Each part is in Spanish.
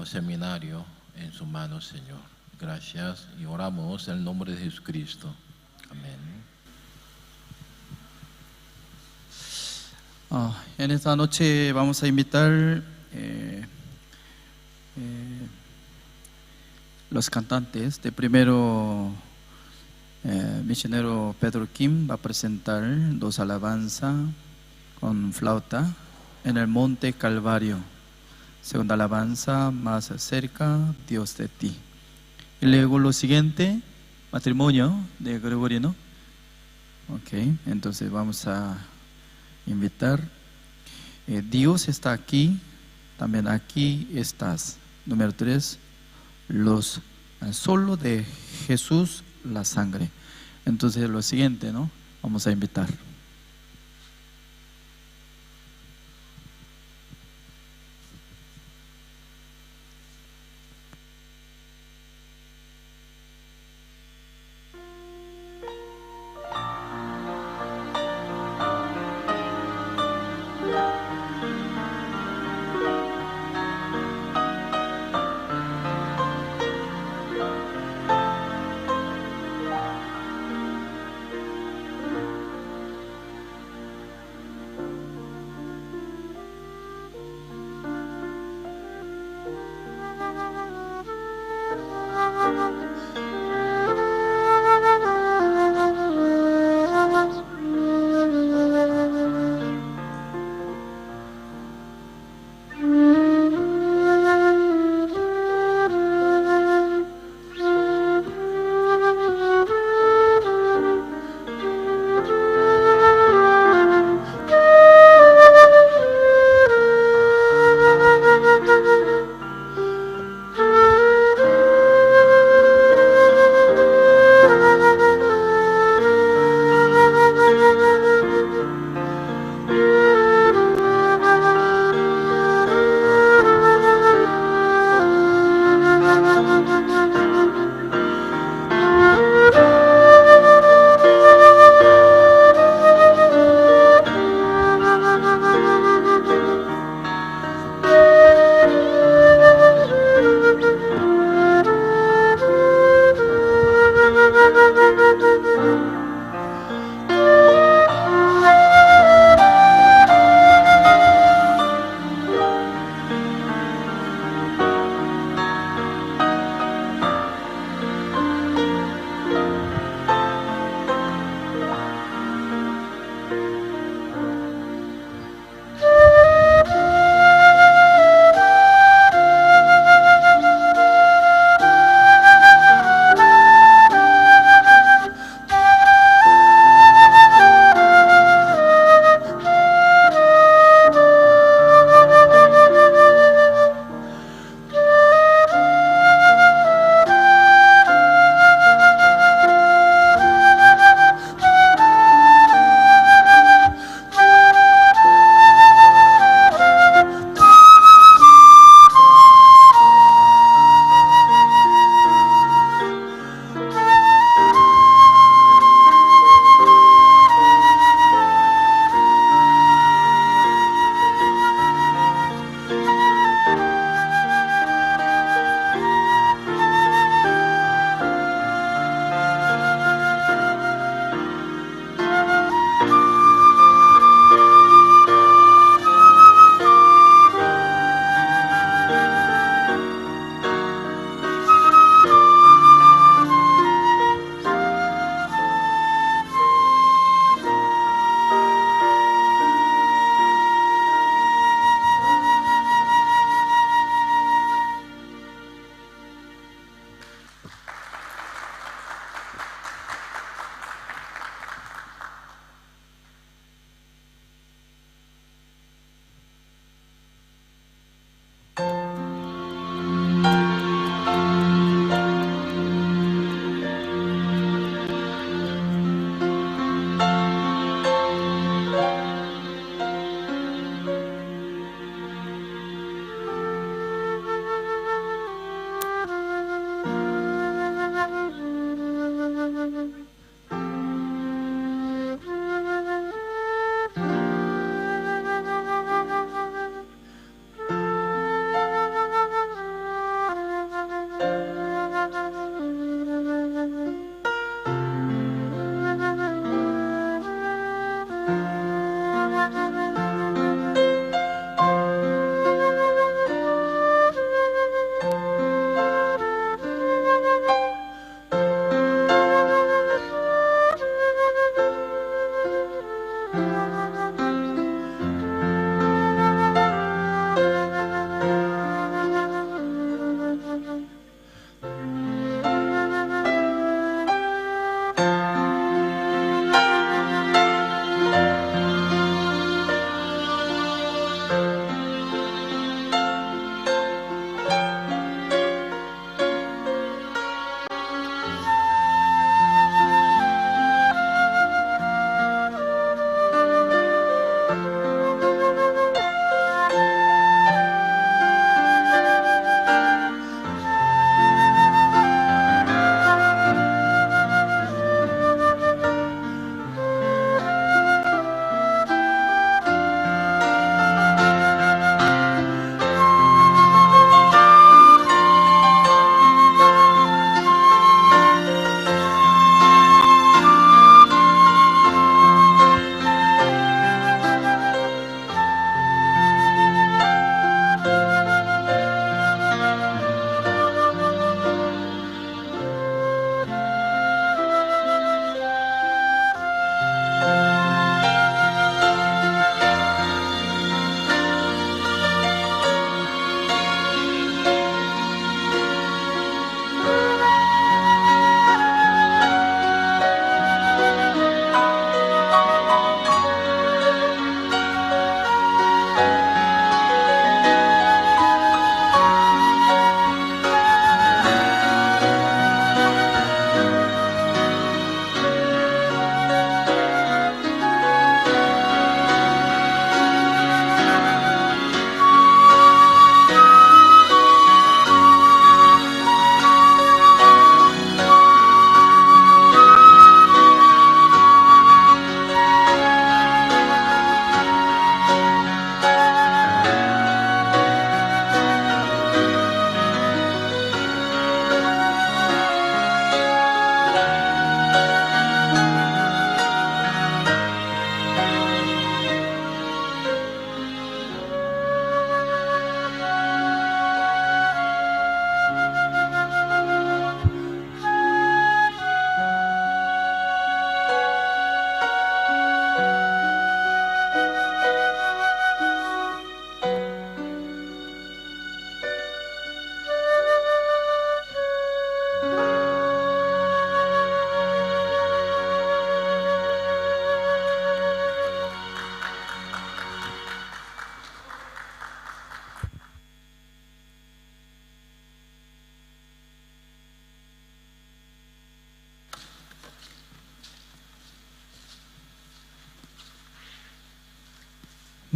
seminario en sus manos, Señor. Gracias y oramos en el nombre de Jesucristo. Amén. En esta noche vamos a invitar los cantantes. De primero, misionero Pedro Kim va a presentar dos alabanzas con flauta en el Monte Calvario. Segunda alabanza, más cerca, Dios de ti. Y luego lo siguiente, matrimonio de Gregoriano. Ok, entonces vamos a invitar. Dios está aquí, también aquí estás. Número 3, los solo de Jesús la sangre. Entonces lo siguiente, ¿no? Vamos a invitar.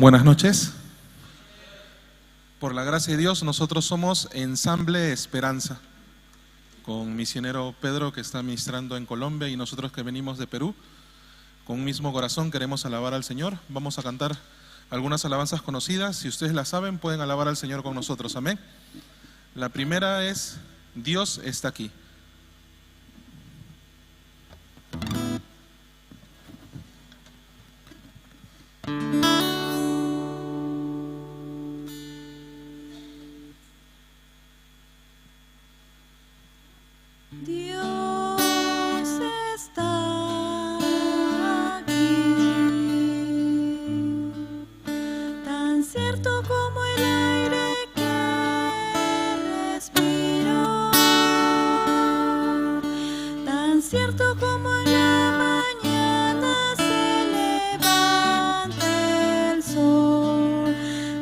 Buenas noches. Por la gracia de Dios, nosotros somos Ensamble Esperanza, con misionero Pedro que está ministrando en Colombia y nosotros que venimos de Perú. Con un mismo corazón queremos alabar al Señor. Vamos a cantar algunas alabanzas conocidas. Si ustedes las saben, pueden alabar al Señor con nosotros. Amén. La primera es Dios está aquí. Dios está aquí, tan cierto como el aire que respiro, tan cierto como en la mañana se levanta el sol,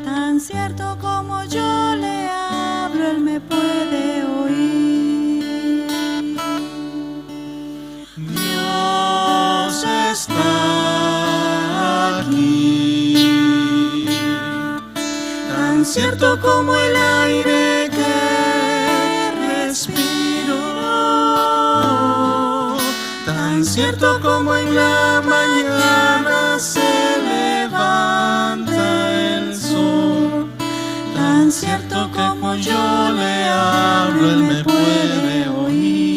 tan cierto como yo le hablo, Él me puede oír. Está aquí, tan cierto como el aire que respiro, tan cierto como en la mañana se levanta el sol, tan cierto como yo le hablo, Él me puede oír.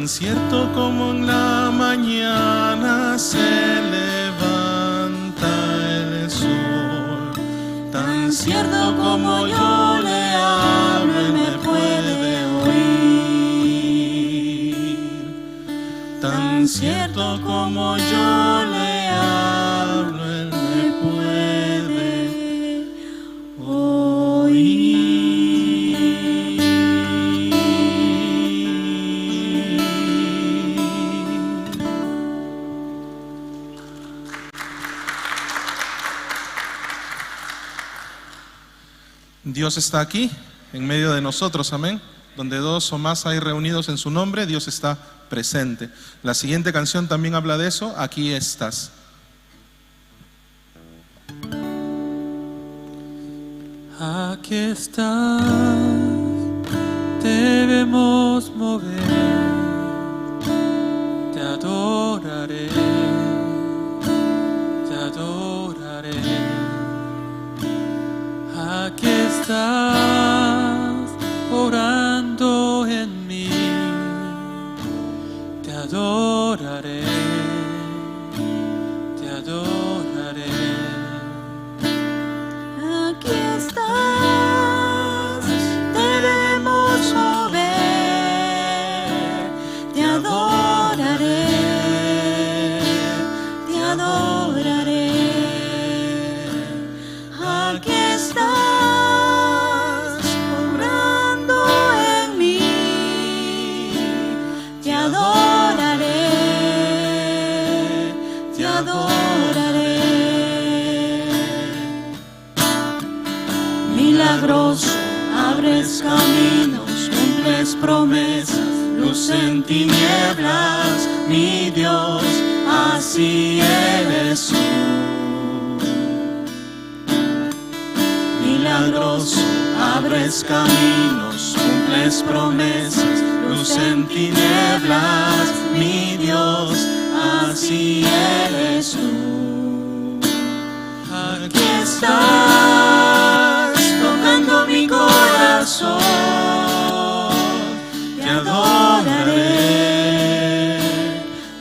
Cierto como en la mañana se levanta el sol, tan cierto como yo le hablo, Él me puede oír, tan cierto como yo le hablo, Él me puede oír. Dios está aquí, en medio de nosotros, amén. Donde dos o más hay reunidos en su nombre, Dios está presente. La siguiente canción también habla de eso, Aquí estás. Aquí estás, debemos mover, te adoraré, te adoraré. Aquí estás, orando en mí, te adoraré, te adoraré. Aquí estás, debemos mover, te adoraré, te adoraré. Aquí estás, obrando en mí, te adoraré, te adoraré. Milagros, abres caminos, cumples promesas, luz luz en tinieblas, mi Dios, así eres tú. Milagroso, abres caminos, cumples promesas, luz en tinieblas, mi Dios, así eres tú. Aquí estás, tocando mi corazón, te adoraré,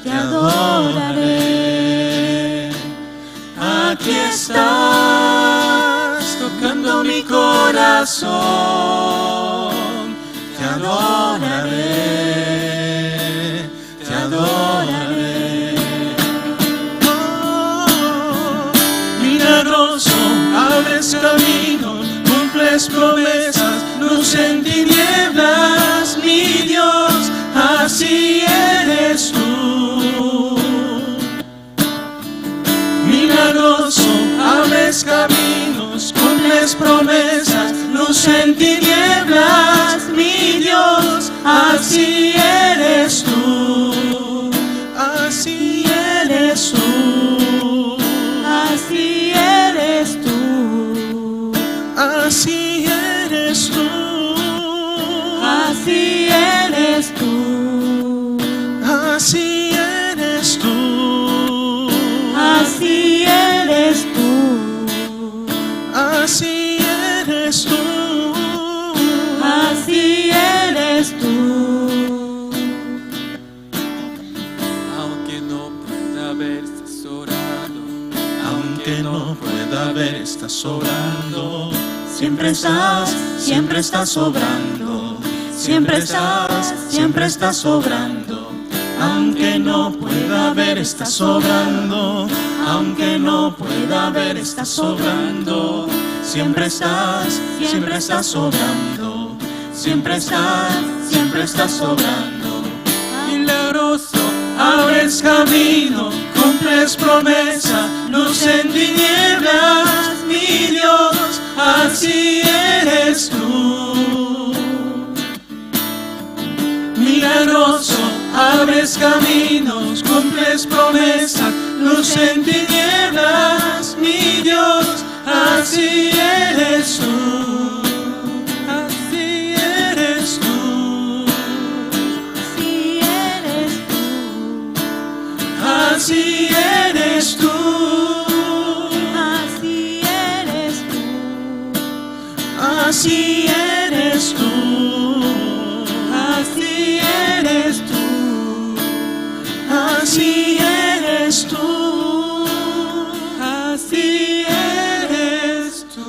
te adoraré. Aquí estás, tocando mi corazón, te adoraré, te adoraré. Oh, milagroso, abres caminos, cumples promesas, luz en tinieblas, mi Dios, así eres tú. Milagroso, abres caminos, cumples promesas, luz en tinieblas, mi Dios, así eres tú, así eres tú, así eres tú, así eres tú, así eres tú, así eres tú. Así eres tú, así eres tú, así eres tú. Aunque no pueda ver, estás orando. Aunque no pueda ver, estás obrando. Siempre estás obrando. Siempre estás obrando. Aunque no pueda ver, estás obrando. Aunque no pueda ver, estás obrando. Siempre estás obrando. Siempre estás obrando. Milagroso, Abres camino, cumples promesa, luz en tinieblas, mi Dios, así eres tú. Milagroso, abres caminos, cumples promesas, luz en tinieblas, mi Dios, así eres tú, así eres tú, así eres tú, así eres tú, así eres tú, así eres tú, así eres tú, así eres tú.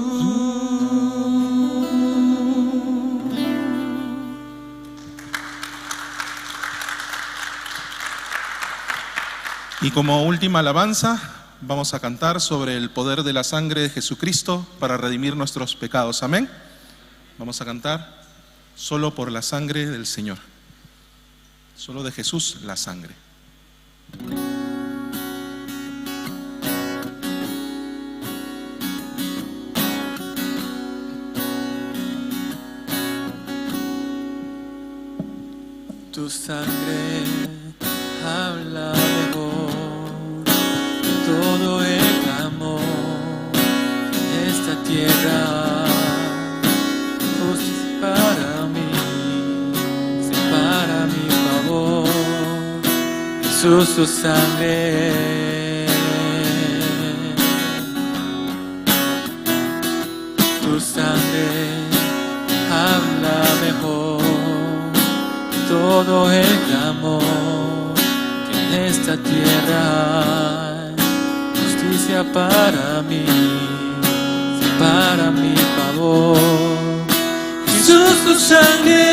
Y como última alabanza, vamos a cantar sobre el poder de la sangre de Jesucristo para redimir nuestros pecados. Amén. Vamos a cantar solo por la sangre del Señor. Solo de Jesús la sangre. tu sangre habla mejor de todo el amor de esta tierra. Justicia para mí, para mi favor. Jesús, tu sangre, tu sangre habla mejor de todo el clamor que en esta tierra hay. Justicia para mí, para mi favor. Jesús, tu sangre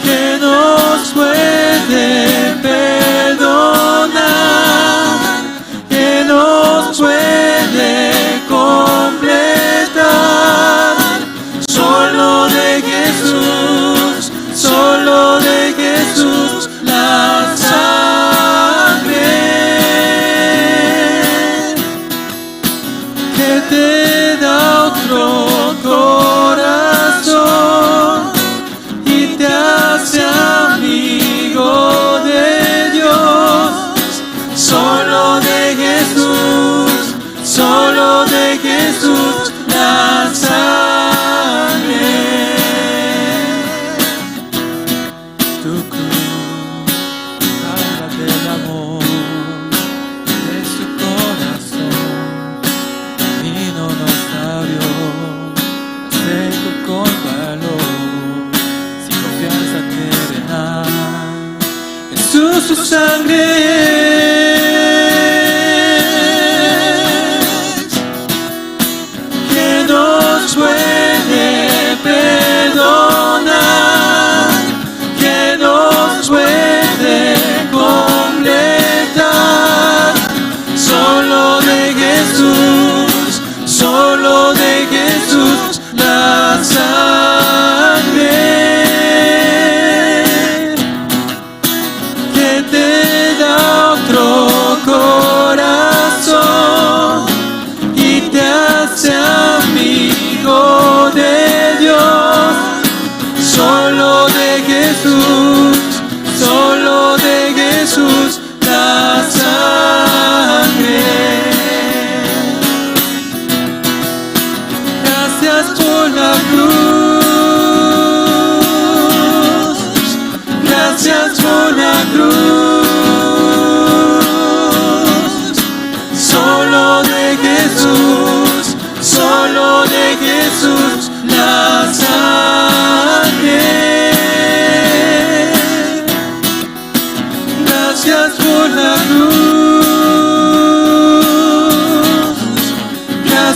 que nos puede perdonar, que nos puede completar. Solo de Jesús, solo de Jesús la sangre que te da otro corazón.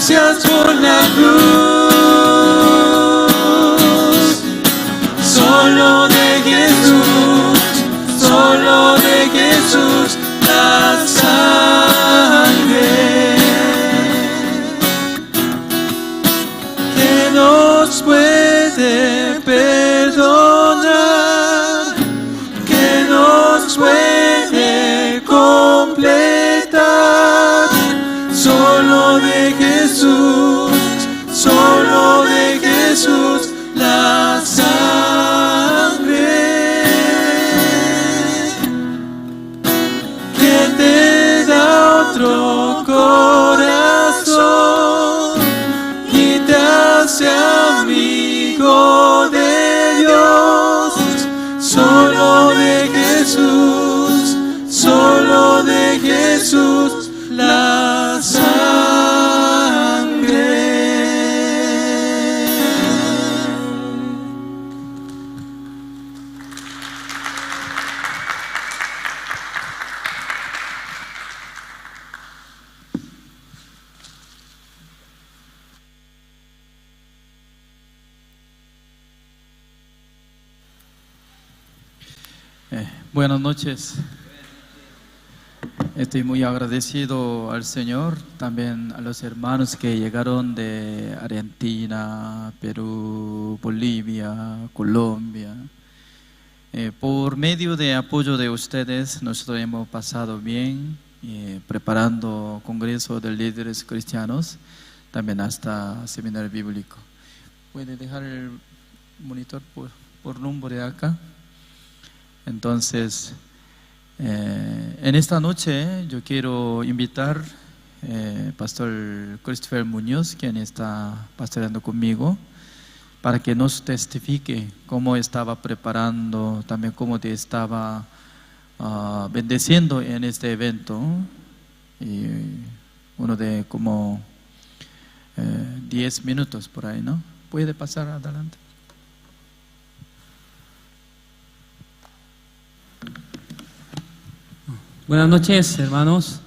gracias por la cruz. Solo de Jesús, solo de Jesús la sangre que nos puede perdonar, que nos puede completar. Solo de Jesús, solo de Jesús la sangre que te da otro corazón y te hace amigo de Dios. Solo de Jesús, solo de Jesús la sangre. Buenas noches. Estoy muy agradecido al Señor, también a los hermanos que llegaron de Argentina, Perú, Bolivia, Colombia. Por medio de apoyo de ustedes, nosotros hemos pasado bien, preparando Congreso de Líderes Cristianos, también hasta Seminario Bíblico. ¿Puede dejar el monitor por nombre de acá? Entonces, en esta noche yo quiero invitar Pastor Christopher Muñoz, quien está pastoreando conmigo, para que nos testifique cómo estaba preparando, también cómo te estaba bendeciendo en este evento. Y uno de como 10 minutos por ahí, ¿no? ¿Puede pasar adelante? Buenas noches, hermanos.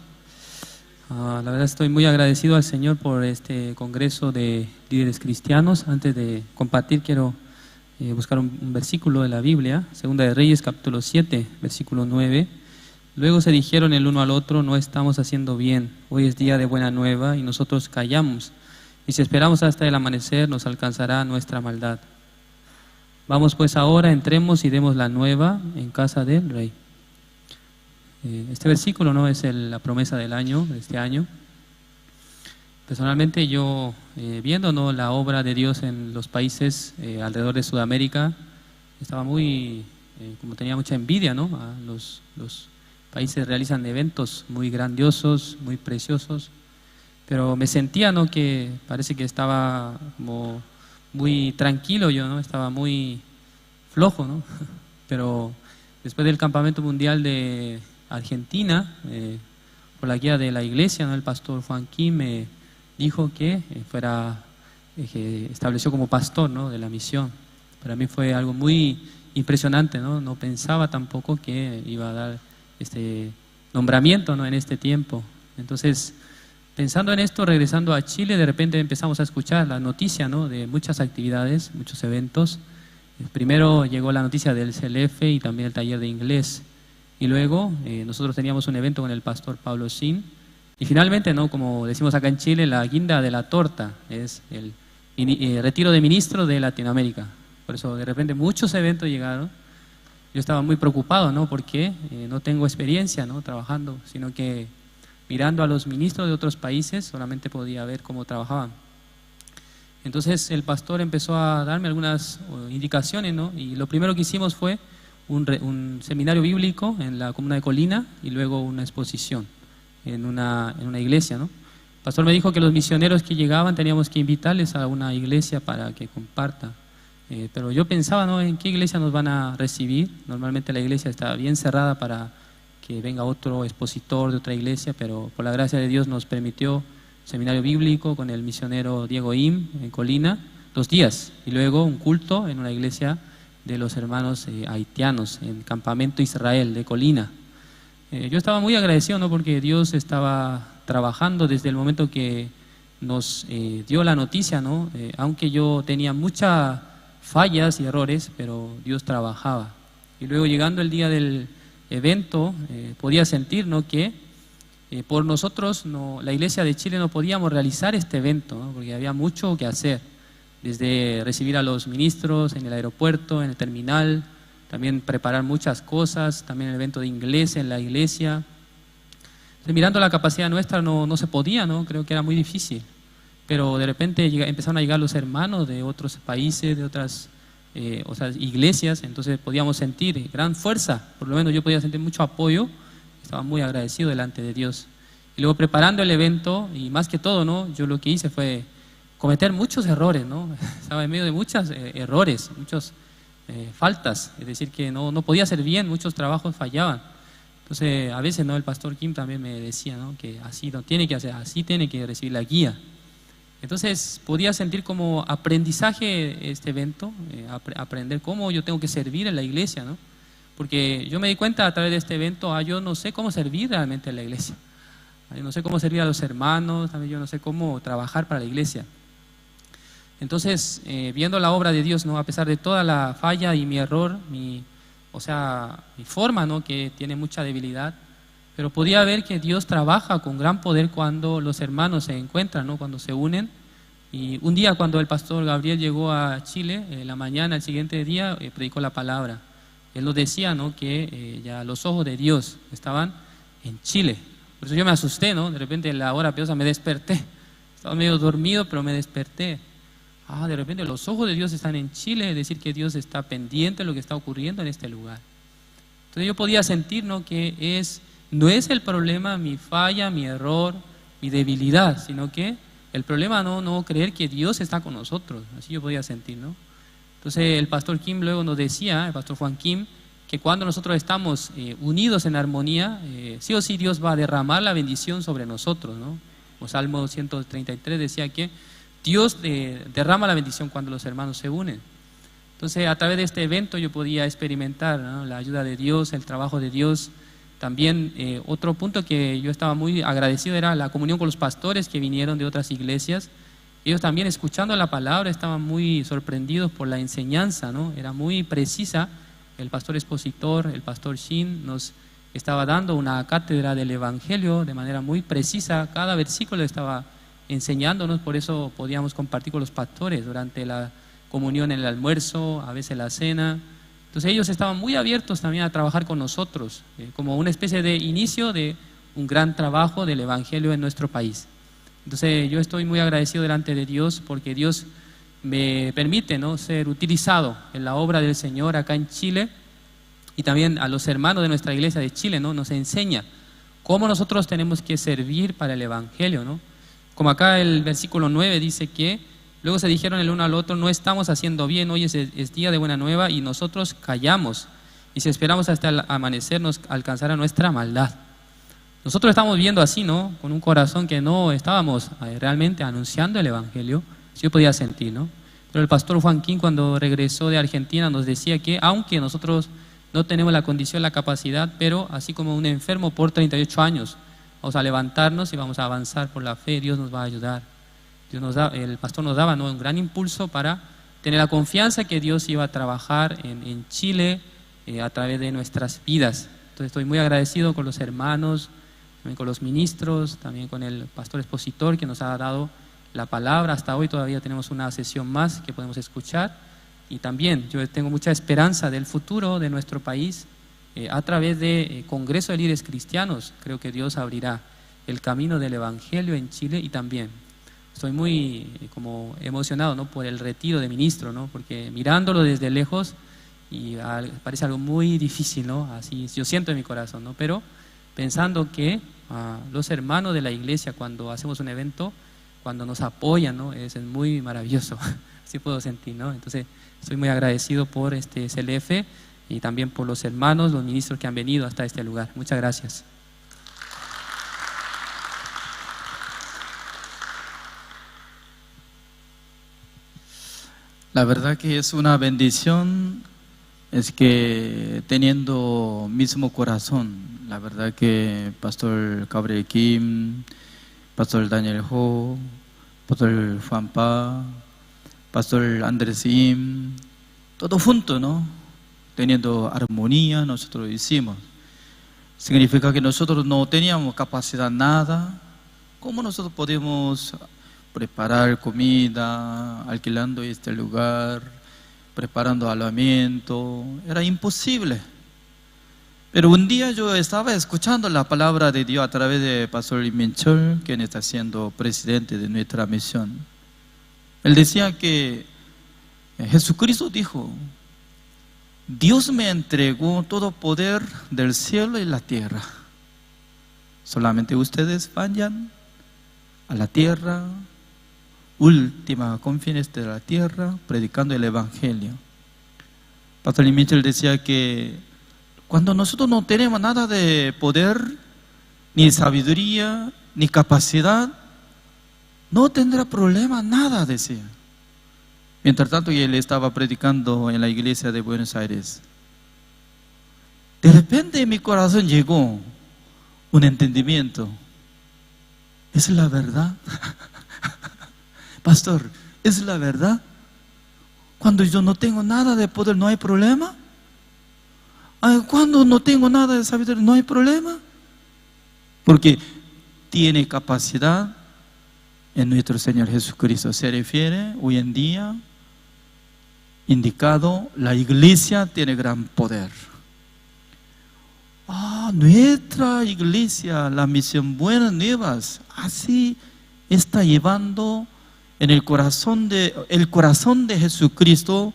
La verdad estoy muy agradecido al Señor por este congreso de líderes cristianos. Antes de compartir quiero buscar un versículo de la Biblia, Segunda de Reyes capítulo 7, versículo 9. Luego se dijeron el uno al otro: no estamos haciendo bien, hoy es día de buena nueva y nosotros callamos, y si esperamos hasta el amanecer nos alcanzará nuestra maldad. Vamos pues ahora, entremos y demos la nueva en casa del rey. Este versículo no es la promesa del año, de este año. Personalmente yo, viendo la obra de Dios en los países alrededor de Sudamérica, estaba muy, como tenía mucha envidia, ¿no? Los países realizan eventos muy grandiosos, muy preciosos, pero me sentía, ¿no?, que parece que estaba como muy tranquilo yo, ¿no? Estaba muy flojo, ¿no? Pero después del campamento mundial de Argentina, por la guía de la iglesia, ¿no?, el pastor Juan Kim me dijo que que estableció como pastor, ¿no?, de la misión. Para mí fue algo muy impresionante, ¿no? No pensaba tampoco que iba a dar este nombramiento, ¿no?, en este tiempo. Entonces, pensando en esto, regresando a Chile, de repente empezamos a escuchar la noticia, ¿no?, de muchas actividades, muchos eventos. Primero llegó la noticia del CLF y también el taller de inglés. Y luego nosotros teníamos un evento con el pastor Pablo Sin. Y finalmente, ¿no?, como decimos acá en Chile, la guinda de la torta es el retiro de ministro de Latinoamérica. Por eso de repente muchos eventos llegaron. Yo estaba muy preocupado, ¿no?, porque no tengo experiencia, ¿no?, trabajando, sino que mirando a los ministros de otros países solamente podía ver cómo trabajaban. Entonces el pastor empezó a darme algunas indicaciones, ¿no? Y lo primero que hicimos fue un seminario bíblico en la comuna de Colina y luego una exposición en una iglesia, ¿no? El pastor me dijo que los misioneros que llegaban teníamos que invitarles a una iglesia para que compartan. Pero yo pensaba, ¿no?, en qué iglesia nos van a recibir. Normalmente la iglesia está bien cerrada para que venga otro expositor de otra iglesia, pero por la gracia de Dios nos permitió seminario bíblico con el misionero Diego Im en Colina, 2 días, y luego un culto en una iglesia de los hermanos haitianos en Campamento Israel de Colina. Yo estaba muy agradecido, ¿no?, porque Dios estaba trabajando desde el momento que nos dio la noticia, ¿no? Aunque yo tenía muchas fallas y errores, pero Dios trabajaba. Y luego llegando el día del evento, podía sentir, ¿no?, que por nosotros, la Iglesia de Chile, no podíamos realizar este evento, ¿no?, porque había mucho que hacer, desde recibir a los ministros en el aeropuerto, en el terminal, también preparar muchas cosas, también el evento de inglés en la iglesia. Entonces, mirando la capacidad nuestra no se podía, ¿no? Creo que era muy difícil, pero de repente empezaron a llegar los hermanos de otros países, de otras iglesias, entonces podíamos sentir gran fuerza, por lo menos yo podía sentir mucho apoyo, estaba muy agradecido delante de Dios. Y luego preparando el evento, y más que todo, ¿no?, yo lo que hice fue cometer muchos errores, ¿no? Estaba en medio de muchos errores, muchas faltas, es decir, que no podía hacer bien, muchos trabajos fallaban. Entonces, a veces, ¿no?, el pastor Kim también me decía, ¿no?, que así no tiene que hacer, así tiene que recibir la guía. Entonces, podía sentir como aprendizaje este evento, aprender cómo yo tengo que servir en la iglesia, ¿no? Porque yo me di cuenta a través de este evento, yo no sé cómo servir realmente en la iglesia. Yo no sé cómo servir a los hermanos, también yo no sé cómo trabajar para la iglesia. Entonces, viendo la obra de Dios, ¿no?, a pesar de toda la falla y mi error, mi forma, ¿no?, que tiene mucha debilidad, pero podía ver que Dios trabaja con gran poder cuando los hermanos se encuentran, ¿no?, cuando se unen. Y un día, cuando el pastor Gabriel llegó a Chile, en la mañana, el siguiente día, predicó la palabra. Él nos decía, ¿no?, que ya los ojos de Dios estaban en Chile. Por eso yo me asusté, ¿no? De repente, en la hora piosa me desperté. Estaba medio dormido, pero me desperté. De repente los ojos de Dios están en Chile, es decir, que Dios está pendiente de lo que está ocurriendo en este lugar. Entonces yo podía sentir, ¿no?, que no es el problema mi falla, mi error, mi debilidad, sino que el problema no creer que Dios está con nosotros. Así yo podía sentir, ¿no? Entonces el pastor Kim luego nos decía, el pastor Juan Kim, que cuando nosotros estamos unidos en armonía, sí o sí Dios va a derramar la bendición sobre nosotros, ¿no? Como Salmo 133 decía que Dios derrama la bendición cuando los hermanos se unen. Entonces, a través de este evento yo podía experimentar, ¿no?, la ayuda de Dios, el trabajo de Dios. También otro punto que yo estaba muy agradecido era la comunión con los pastores que vinieron de otras iglesias. Ellos también, escuchando la palabra, estaban muy sorprendidos por la enseñanza, ¿no? Era muy precisa. El pastor expositor, el pastor Shin, nos estaba dando una cátedra del Evangelio de manera muy precisa. Cada versículo estaba enseñándonos, por eso podíamos compartir con los pastores durante la comunión, en el almuerzo, a veces la cena. Entonces ellos estaban muy abiertos también a trabajar con nosotros, como una especie de inicio de un gran trabajo del Evangelio en nuestro país. Entonces yo estoy muy agradecido delante de Dios porque Dios me permite, ¿no?, ser utilizado en la obra del Señor acá en Chile, y también a los hermanos de nuestra iglesia de Chile, ¿no?, nos enseña cómo nosotros tenemos que servir para el Evangelio, ¿no? Como acá el versículo 9 dice que luego se dijeron el uno al otro, no estamos haciendo bien, hoy es día de buena nueva y nosotros callamos, y si esperamos hasta el amanecer nos alcanzará nuestra maldad. Nosotros estamos viendo así, ¿no?, con un corazón que no estábamos realmente anunciando el Evangelio. Yo podía sentir, ¿no? Pero el pastor Juan Kim, cuando regresó de Argentina, nos decía que aunque nosotros no tenemos la condición, la capacidad, pero así como un enfermo por 38 años, vamos a levantarnos y vamos a avanzar por la fe, Dios nos va a ayudar. El pastor nos daba, ¿no?, un gran impulso para tener la confianza que Dios iba a trabajar en Chile a través de nuestras vidas. Entonces estoy muy agradecido con los hermanos, también con los ministros, también con el pastor expositor que nos ha dado la palabra. Hasta hoy todavía tenemos una sesión más que podemos escuchar, y también yo tengo mucha esperanza del futuro de nuestro país a través de Congreso de Líderes Cristianos. Creo que Dios abrirá el camino del Evangelio en Chile, y también estoy muy como emocionado, ¿no?, por el retiro de ministro, ¿no?, porque mirándolo desde lejos y parece algo muy difícil, ¿no?, así yo siento en mi corazón, ¿no?, pero pensando que los hermanos de la iglesia, cuando hacemos un evento, cuando nos apoyan, ¿no?, es muy maravilloso. Así puedo sentir, ¿no? Entonces estoy muy agradecido por este CLF y también por los hermanos, los ministros que han venido hasta este lugar. Muchas gracias. La verdad que es una bendición, es que teniendo mismo corazón, la verdad que Pastor Gabriel Kim, Pastor Daniel Ho, Pastor Juanpa, Pastor Andresim, todo junto, ¿no? Teniendo armonía, nosotros hicimos. Significa que nosotros no teníamos capacidad nada. ¿Cómo nosotros podemos preparar comida, alquilando este lugar, preparando alojamiento? Era imposible. Pero un día yo estaba escuchando la palabra de Dios a través de Pastor Lee Min-chul, quien está siendo presidente de nuestra misión. Él decía que Jesucristo dijo: Dios me entregó todo poder del cielo y la tierra. Solamente ustedes vayan a la tierra, última confines de la tierra, predicando el Evangelio. Pastor Lee Min-chul decía que cuando nosotros no tenemos nada de poder, ni sabiduría, ni capacidad, no tendrá problema nada, decía. Mientras tanto, él estaba predicando en la iglesia de Buenos Aires. De repente en mi corazón llegó un entendimiento. ¿Es la verdad? Pastor, ¿es la verdad? Cuando yo no tengo nada de poder, ¿no hay problema? Cuando no tengo nada de sabiduría, ¿no hay problema? Porque tiene capacidad en nuestro Señor Jesucristo. Se refiere hoy en día, indicado, la iglesia tiene gran poder. Nuestra iglesia, la misión Buenas Nuevas, así está llevando en el corazón de Jesucristo,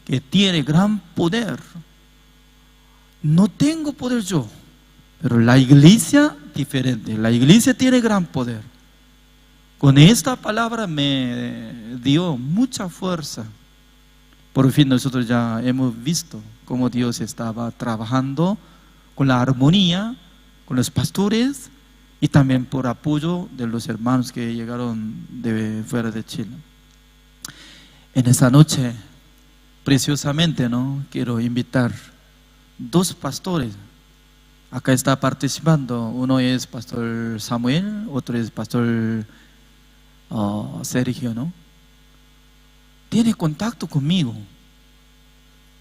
que tiene gran poder. No tengo poder yo, pero la iglesia diferente. La iglesia tiene gran poder. Con esta palabra me dio mucha fuerza. Por fin nosotros ya hemos visto cómo Dios estaba trabajando con la armonía, con los pastores y también por apoyo de los hermanos que llegaron de fuera de Chile. En esta noche, preciosamente, ¿no? Quiero invitar dos pastores. Acá está participando. Uno es Pastor Samuel, otro es Pastor Sergio, ¿no? Tiene contacto conmigo.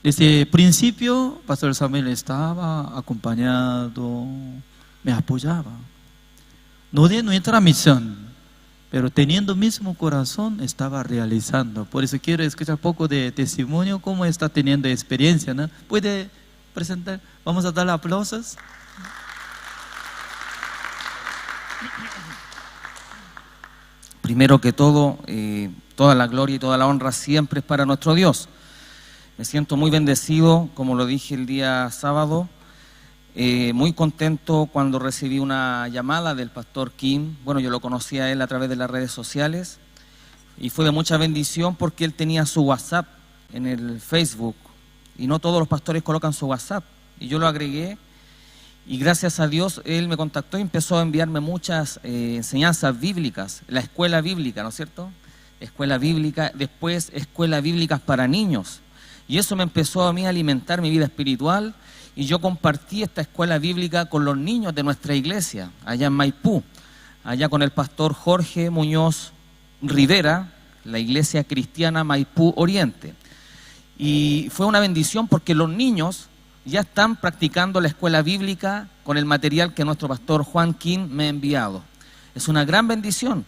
Desde el principio, Pastor Samuel estaba acompañado, me apoyaba. No de nuestra misión, pero teniendo el mismo corazón, estaba realizando. Por eso quiero escuchar un poco de testimonio, cómo está teniendo experiencia, ¿no? ¿Puede presentar? Vamos a darle aplausos. Primero que todo, toda la gloria y toda la honra siempre es para nuestro Dios. Me siento muy bendecido, como lo dije el día sábado, muy contento cuando recibí una llamada del pastor Kim. Bueno, yo lo conocí a él a través de las redes sociales y fue de mucha bendición porque él tenía su WhatsApp en el Facebook y no todos los pastores colocan su WhatsApp, y yo lo agregué y gracias a Dios él me contactó y empezó a enviarme muchas enseñanzas bíblicas, la escuela bíblica, ¿no es cierto? Escuela bíblica, después escuelas bíblicas para niños, y eso me empezó a mí a alimentar mi vida espiritual, y yo compartí esta escuela bíblica con los niños de nuestra iglesia, allá en Maipú, allá con el pastor Jorge Muñoz Rivera, la iglesia cristiana Maipú Oriente. Y fue una bendición porque los niños ya están practicando la escuela bíblica con el material que nuestro pastor Juan Kim me ha enviado. Es una gran bendición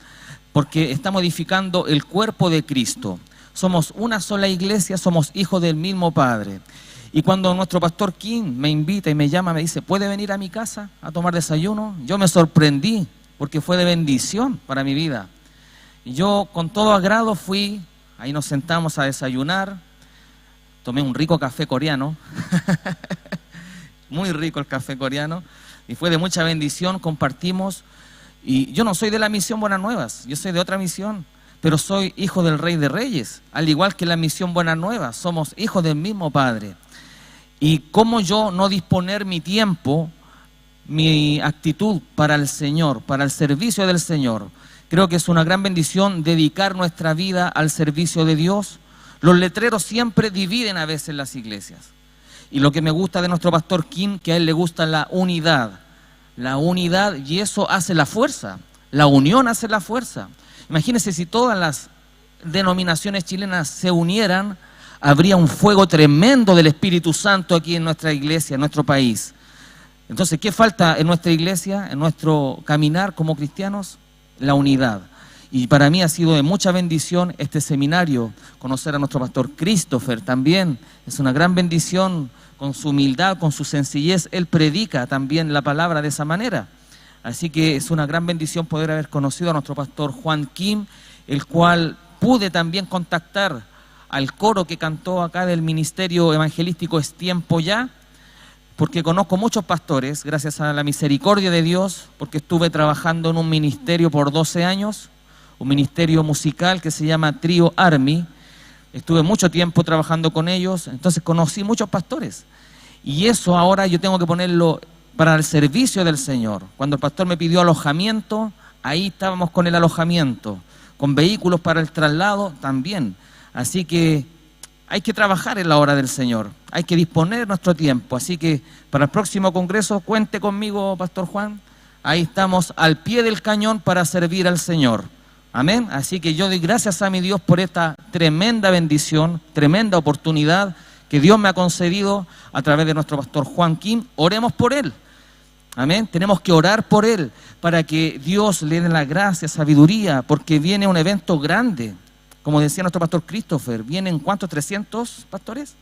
porque estamos edificando el cuerpo de Cristo. Somos una sola iglesia, somos hijos del mismo Padre. Y cuando nuestro pastor Kim me invita y me llama, me dice, ¿puede venir a mi casa a tomar desayuno? Yo me sorprendí porque fue de bendición para mi vida. Y yo con todo agrado fui, ahí nos sentamos a desayunar. Tomé un rico café coreano, muy rico el café coreano, y fue de mucha bendición, compartimos. Y yo no soy de la misión Buenas Nuevas, yo soy de otra misión, pero soy hijo del Rey de Reyes, al igual que la misión Buenas Nuevas, somos hijos del mismo Padre. Y cómo yo no disponer mi tiempo, mi actitud para el Señor, para el servicio del Señor. Creo que es una gran bendición dedicar nuestra vida al servicio de Dios. Los letreros siempre dividen a veces las iglesias. Y lo que me gusta de nuestro pastor Kim, que a él le gusta la unidad, y eso hace la fuerza, la unión hace la fuerza. Imagínense si todas las denominaciones chilenas se unieran, habría un fuego tremendo del Espíritu Santo aquí en nuestra iglesia, en nuestro país. Entonces, ¿qué falta en nuestra iglesia, en nuestro caminar como cristianos? La unidad. Y para mí ha sido de mucha bendición este seminario, conocer a nuestro pastor Christopher también. Es una gran bendición, con su humildad, con su sencillez. Él predica también la palabra de esa manera. Así que es una gran bendición poder haber conocido a nuestro pastor Juan Kim, el cual pude también contactar al coro que cantó acá del Ministerio Evangelístico Es Tiempo Ya, porque conozco muchos pastores, gracias a la misericordia de Dios, porque estuve trabajando en un ministerio por 12 años, un ministerio musical que se llama Trío Army. Estuve mucho tiempo trabajando con ellos, entonces conocí muchos pastores. Y eso ahora yo tengo que ponerlo para el servicio del Señor. Cuando el pastor me pidió alojamiento, ahí estábamos con el alojamiento, con vehículos para el traslado también. Así que hay que trabajar en la obra del Señor, hay que disponer nuestro tiempo. Así que para el próximo congreso, cuente conmigo, Pastor Juan. Ahí estamos al pie del cañón para servir al Señor. Amén. Así que yo doy gracias a mi Dios por esta tremenda bendición, tremenda oportunidad que Dios me ha concedido a través de nuestro pastor Juan Kim. Oremos por él. Amén. Tenemos que orar por él para que Dios le dé la gracia, sabiduría, porque viene un evento grande. Como decía nuestro pastor Christopher, ¿vienen cuántos? ¿300 pastores?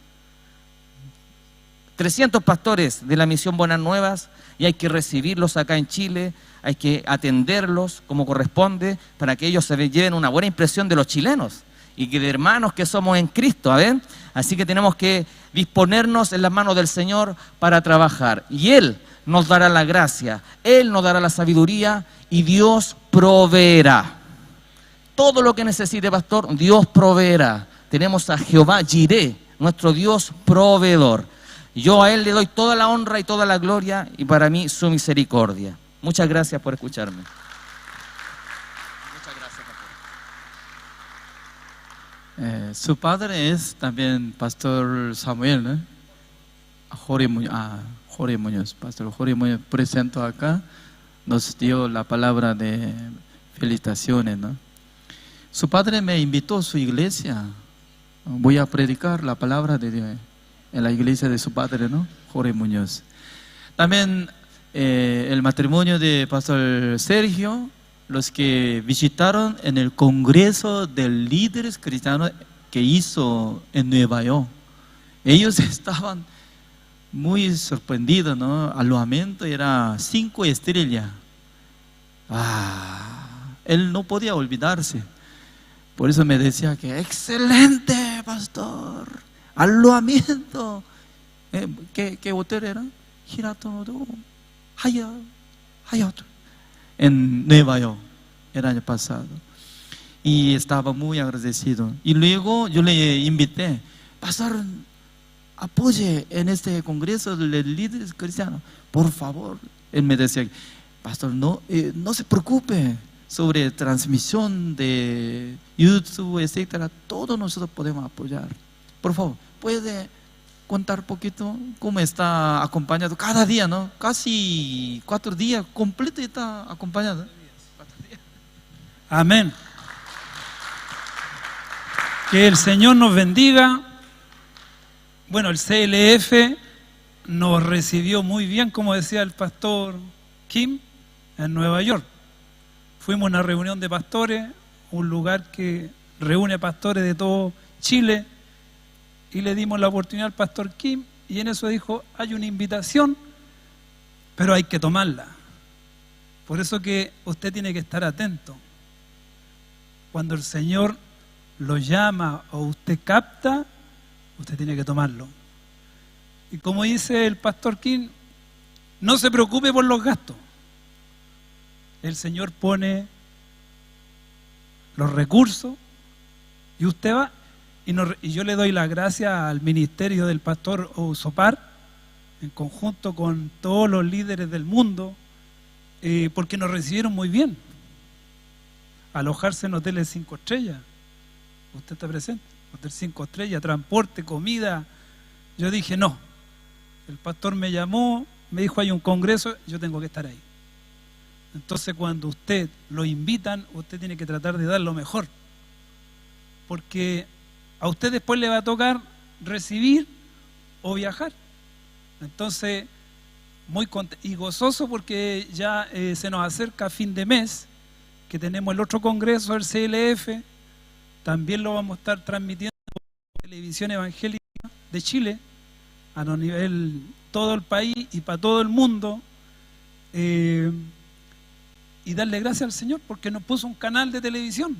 300 pastores de la misión Buenas Nuevas, y hay que recibirlos acá en Chile, hay que atenderlos como corresponde para que ellos se lleven una buena impresión de los chilenos y que de hermanos que somos en Cristo, ¿ven? Así que tenemos que disponernos en las manos del Señor para trabajar, y Él nos dará la gracia, Él nos dará la sabiduría y Dios proveerá. Todo lo que necesite, pastor, Dios proveerá. Tenemos a Jehová Jireh, nuestro Dios proveedor. Yo a Él le doy toda la honra y toda la gloria, y para mí su misericordia. Muchas gracias por escucharme. Muchas gracias, pastor. Su padre es también Pastor Samuel, ¿no? Jorge Muñoz, Pastor Jorge Muñoz, presento acá, nos dio la palabra de felicitaciones, ¿no? Su padre me invitó a su iglesia. Voy a predicar la palabra de Dios en la iglesia de su padre, ¿no? Jorge Muñoz. También el matrimonio de Pastor Sergio, los que visitaron en el Congreso de Líderes Cristianos que hizo en Nueva York. Ellos estaban muy sorprendidos, ¿no? Alojamiento era 5 estrellas. Él no podía olvidarse. Por eso me decía que excelente, pastor, alojamiento. ¿Qué hotel era? Hirato, Hyatt, en Nueva York, el año pasado. Y estaba muy agradecido. Y luego yo le invité, pastor, apoye en este congreso de líderes cristianos, por favor. Él me decía, pastor, no se preocupe sobre transmisión de YouTube, etcétera, todos nosotros podemos apoyar. Por favor, puede contar un poquito cómo está acompañado cada día, ¿no? Casi 4 días completo está acompañado. Amén. Que el Señor nos bendiga. Bueno, el CLF nos recibió muy bien, como decía el pastor Kim, en Nueva York. Fuimos a una reunión de pastores, un lugar que reúne pastores de todo Chile, y le dimos la oportunidad al pastor Kim, y en eso dijo, hay una invitación, pero hay que tomarla. Por eso que usted tiene que estar atento. Cuando el Señor lo llama o usted capta, usted tiene que tomarlo. Y como dice el pastor Kim, no se preocupe por los gastos. El Señor pone los recursos y usted va, y yo le doy las gracias al ministerio del pastor Ousopar, en conjunto con todos los líderes del mundo, porque nos recibieron muy bien. Alojarse en hoteles 5 estrellas, usted está presente, hotel 5 estrellas, transporte, comida. Yo dije no, el pastor me llamó, me dijo hay un congreso, yo tengo que estar ahí. Entonces cuando usted lo invitan, usted tiene que tratar de dar lo mejor. Porque a usted después le va a tocar recibir o viajar. Entonces, muy y gozoso porque ya se nos acerca fin de mes, que tenemos el otro congreso del CLF, también lo vamos a estar transmitiendo por Televisión Evangélica de Chile, a nivel todo el país y para todo el mundo, y darle gracias al Señor porque nos puso un canal de televisión.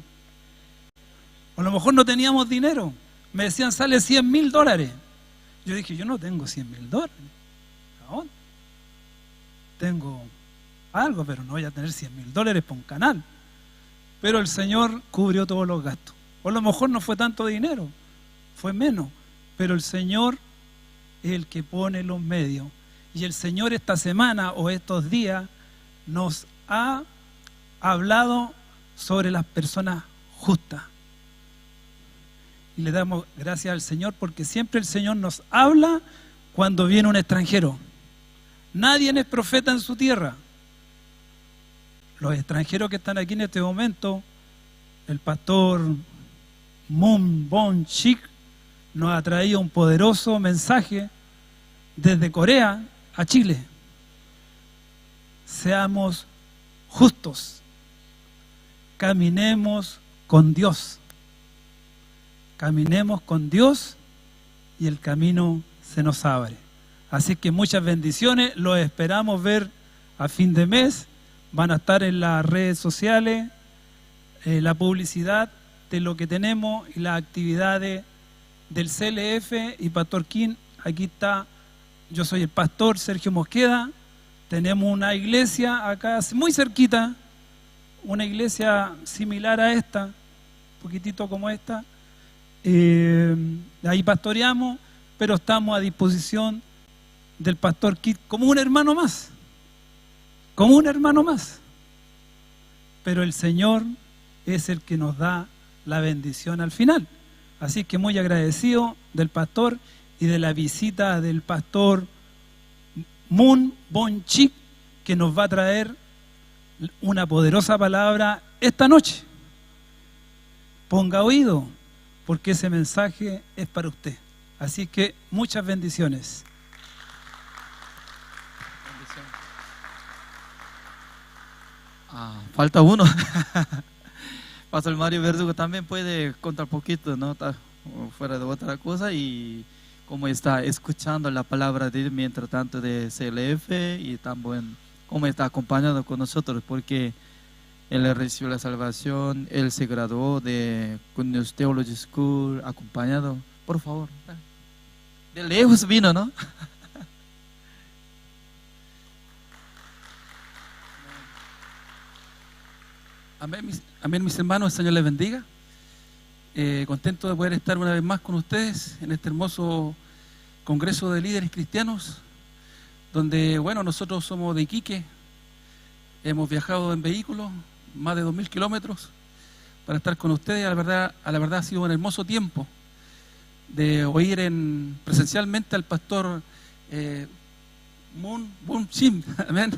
A lo mejor no teníamos dinero, me decían sale $100.000. Yo dije, yo no tengo $100.000. ¿A dónde? Tengo algo, pero no voy a tener $100.000 para un canal. Pero el Señor cubrió todos los gastos. O a lo mejor no fue tanto dinero, fue menos, pero el Señor es el que pone los medios. Y el Señor esta semana o estos días nos ha hablado sobre las personas justas. Y le damos gracias al Señor porque siempre el Señor nos habla cuando viene un extranjero. Nadie es profeta en su tierra. Los extranjeros que están aquí en este momento, el pastor Moon Bon Chik nos ha traído un poderoso mensaje desde Corea a Chile. Seamos justos, caminemos con Dios. Caminemos con Dios y el camino se nos abre. Así que muchas bendiciones, los esperamos ver a fin de mes. Van a estar en las redes sociales la publicidad de lo que tenemos y las actividades del CLF y Pastor King. Aquí está, yo soy el pastor Sergio Mosqueda. Tenemos una iglesia acá muy cerquita, una iglesia similar a esta, un poquitito como esta. Ahí pastoreamos, pero estamos a disposición del pastor Kit como un hermano más, pero el Señor es el que nos da la bendición al final. Así que muy agradecido del pastor y de la visita del pastor Moon Bon Chik, que nos va a traer una poderosa palabra esta noche. Ponga oído, porque ese mensaje es para usted. Así que muchas bendiciones. Falta uno. Pastor Mario Verdugo también puede contar poquito, ¿no? Está fuera de otra cosa y cómo está escuchando la palabra de Dios mientras tanto de CLF y también cómo está acompañando con nosotros, porque él recibió la salvación, él se graduó de Goodness Theology School, acompañado. Por favor, de lejos vino, ¿no? Amén, mis hermanos, el Señor les bendiga. Contento de poder estar una vez más con ustedes en este hermoso Congreso de Líderes Cristianos, donde, bueno, nosotros somos de Iquique, hemos viajado en vehículo, más de 2.000 kilómetros, para estar con ustedes. A la verdad ha sido un hermoso tiempo de oír presencialmente al pastor Moon Bon Chik, amén,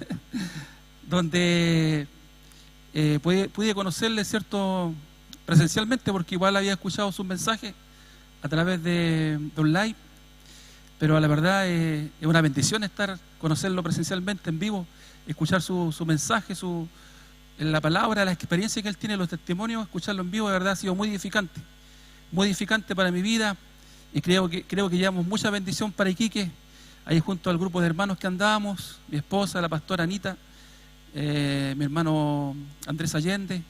donde pude conocerle, ¿cierto?, presencialmente, porque igual había escuchado sus mensajes a través de online, pero a la verdad es una bendición conocerlo presencialmente en vivo, escuchar su mensaje, la palabra, la experiencia que él tiene, los testimonios, escucharlo en vivo, de verdad ha sido muy edificante para mi vida, y creo que llevamos mucha bendición para Iquique, ahí junto al grupo de hermanos que andábamos, mi esposa, la pastora Anita, mi hermano Andrés Allende,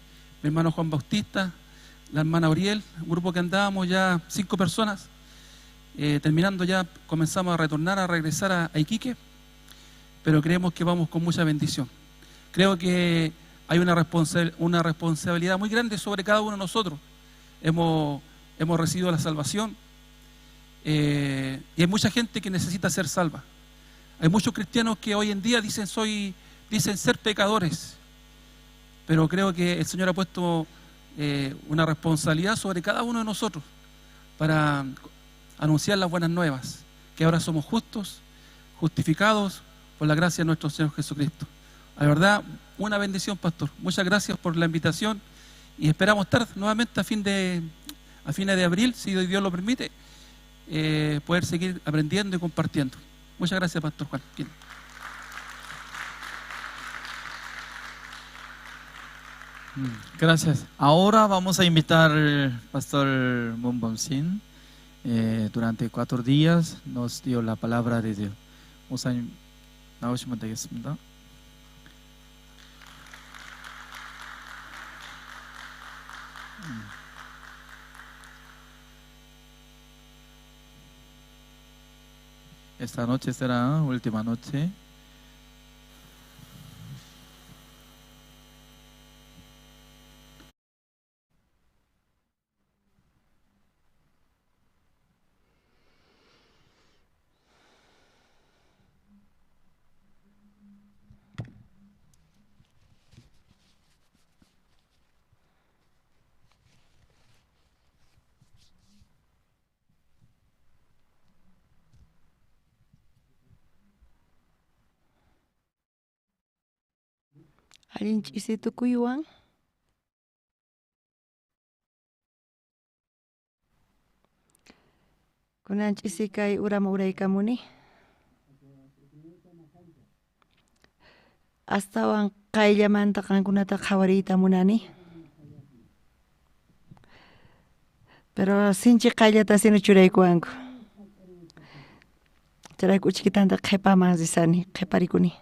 mi hermano Juan Bautista, la hermana Oriel, un grupo que andábamos ya 5 personas. Terminando ya comenzamos a regresar a Iquique, pero creemos que vamos con mucha bendición. Creo que hay una responsabilidad muy grande sobre cada uno de nosotros. Hemos recibido la salvación y hay mucha gente que necesita ser salva. Hay muchos cristianos que hoy en día dicen ser pecadores, pero creo que el Señor ha puesto una responsabilidad sobre cada uno de nosotros para anunciar las buenas nuevas, que ahora somos justos, justificados por la gracia de nuestro Señor Jesucristo. La verdad, una bendición, pastor. Muchas gracias por la invitación y esperamos estar nuevamente a fines de abril, si Dios lo permite, poder seguir aprendiendo y compartiendo. Muchas gracias, pastor Juan. Bien. Gracias. Ahora vamos a invitar al pastor Mumbomsin. Durante 4 días nos dio la palabra de Dios. 목사님 나오시면 되겠습니다. Esta noche será última noche. Allin ch'isi tukuywan kunan ch'isi kay urama uraykamuni astawan qayllamanta qankunata qhawariyta munani, pero sinchi qayllata sino churaykuwanku, chayraykun uchikitanta qhipaman risani, qhiparikuni.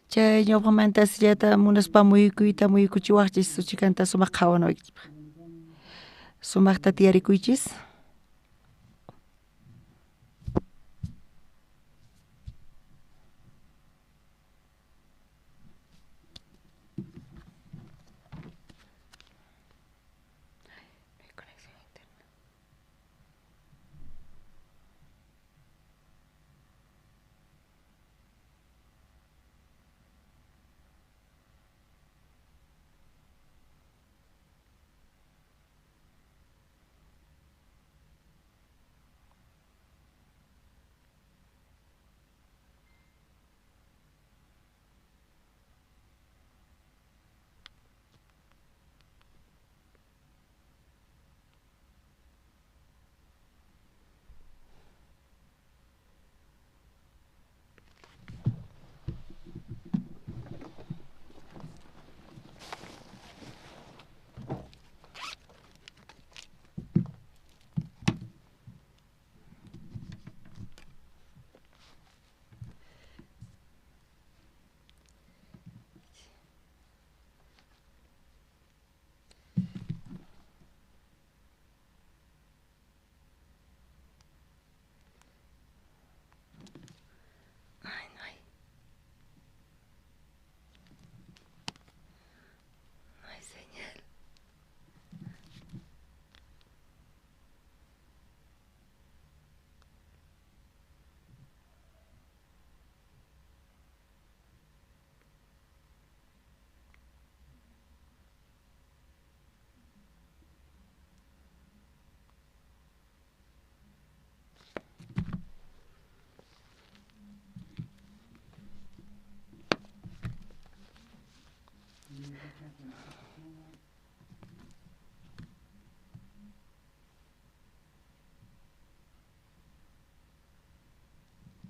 Chay ñawpamanta sillata munaspa muykuyta muykuchiwaqchis uchikanta sumaq qhawanawaychis, sumaqta tiyarikuychis.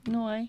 No hay.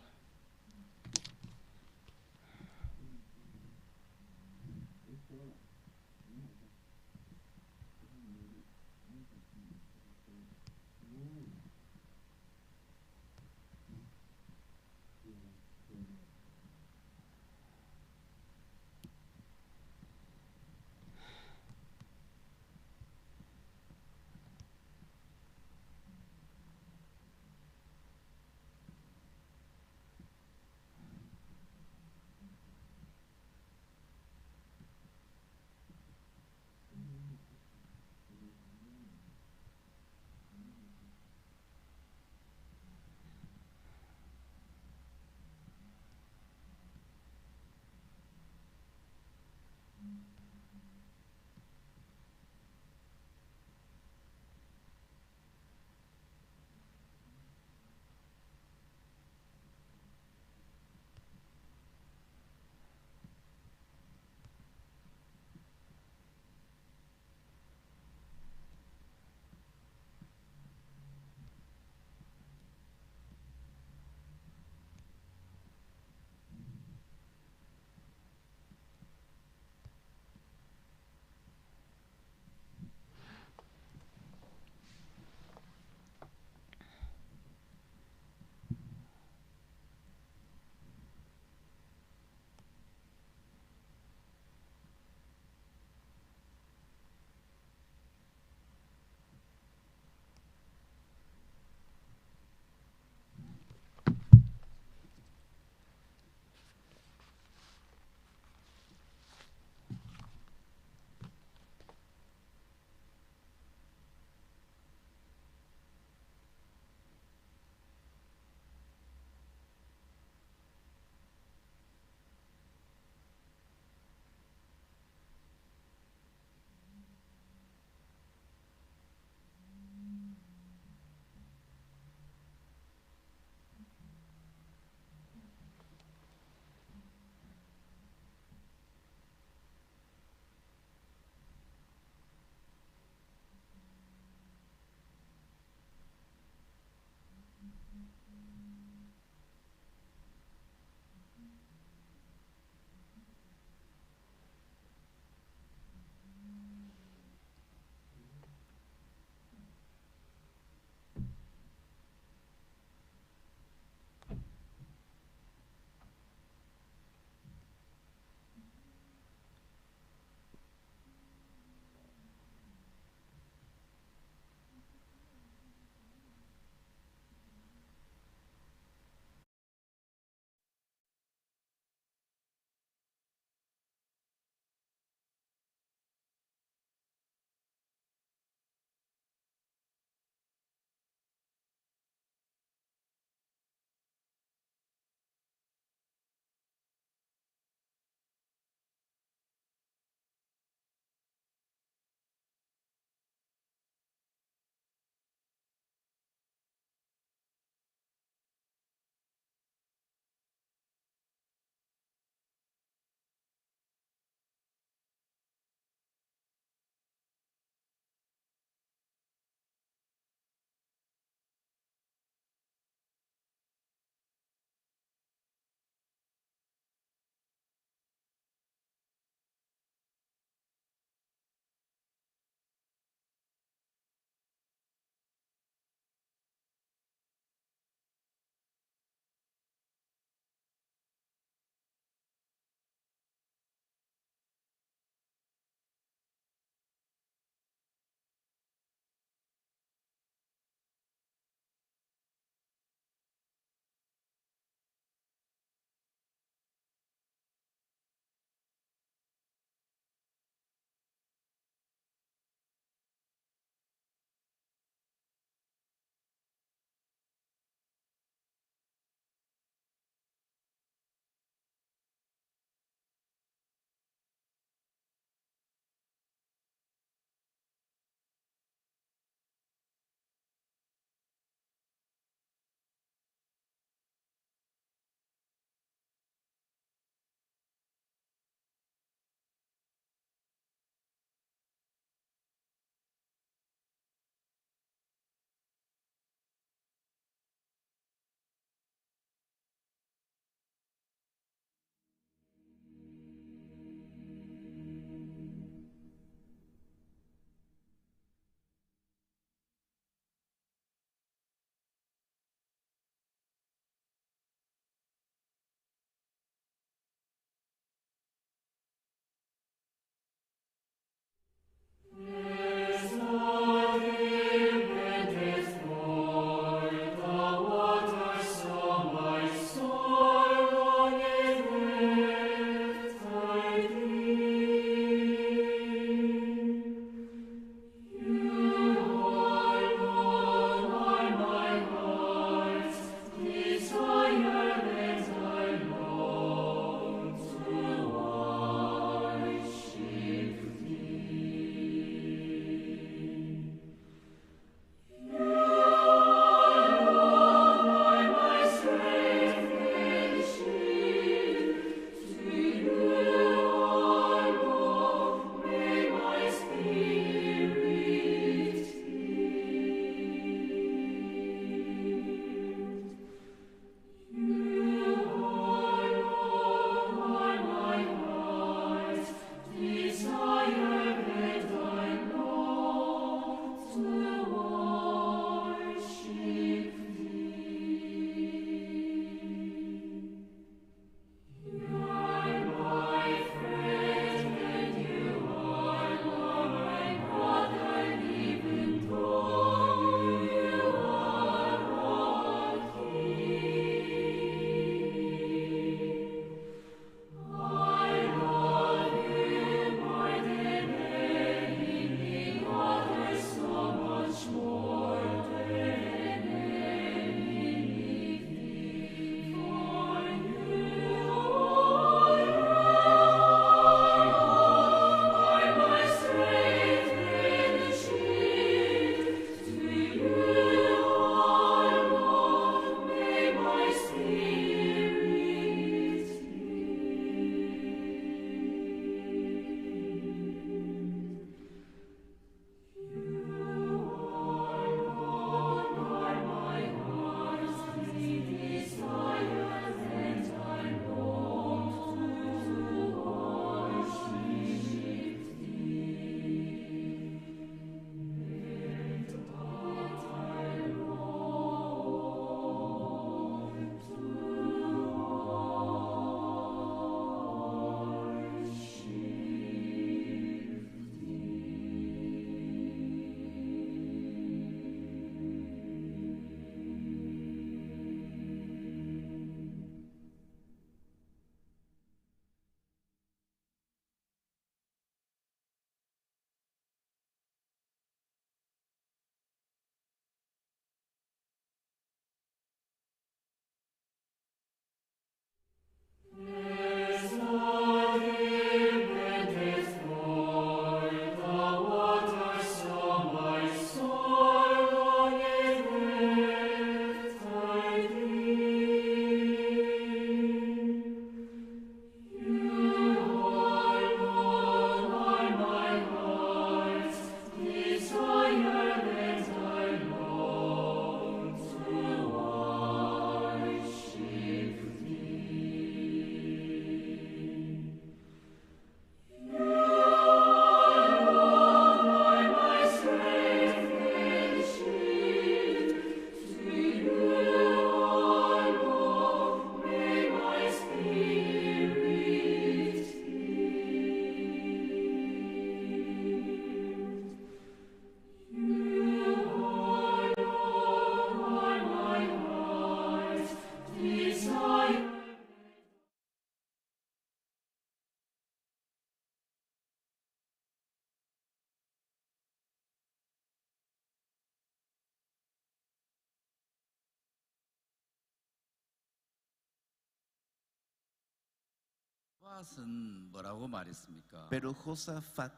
Pero Josafat,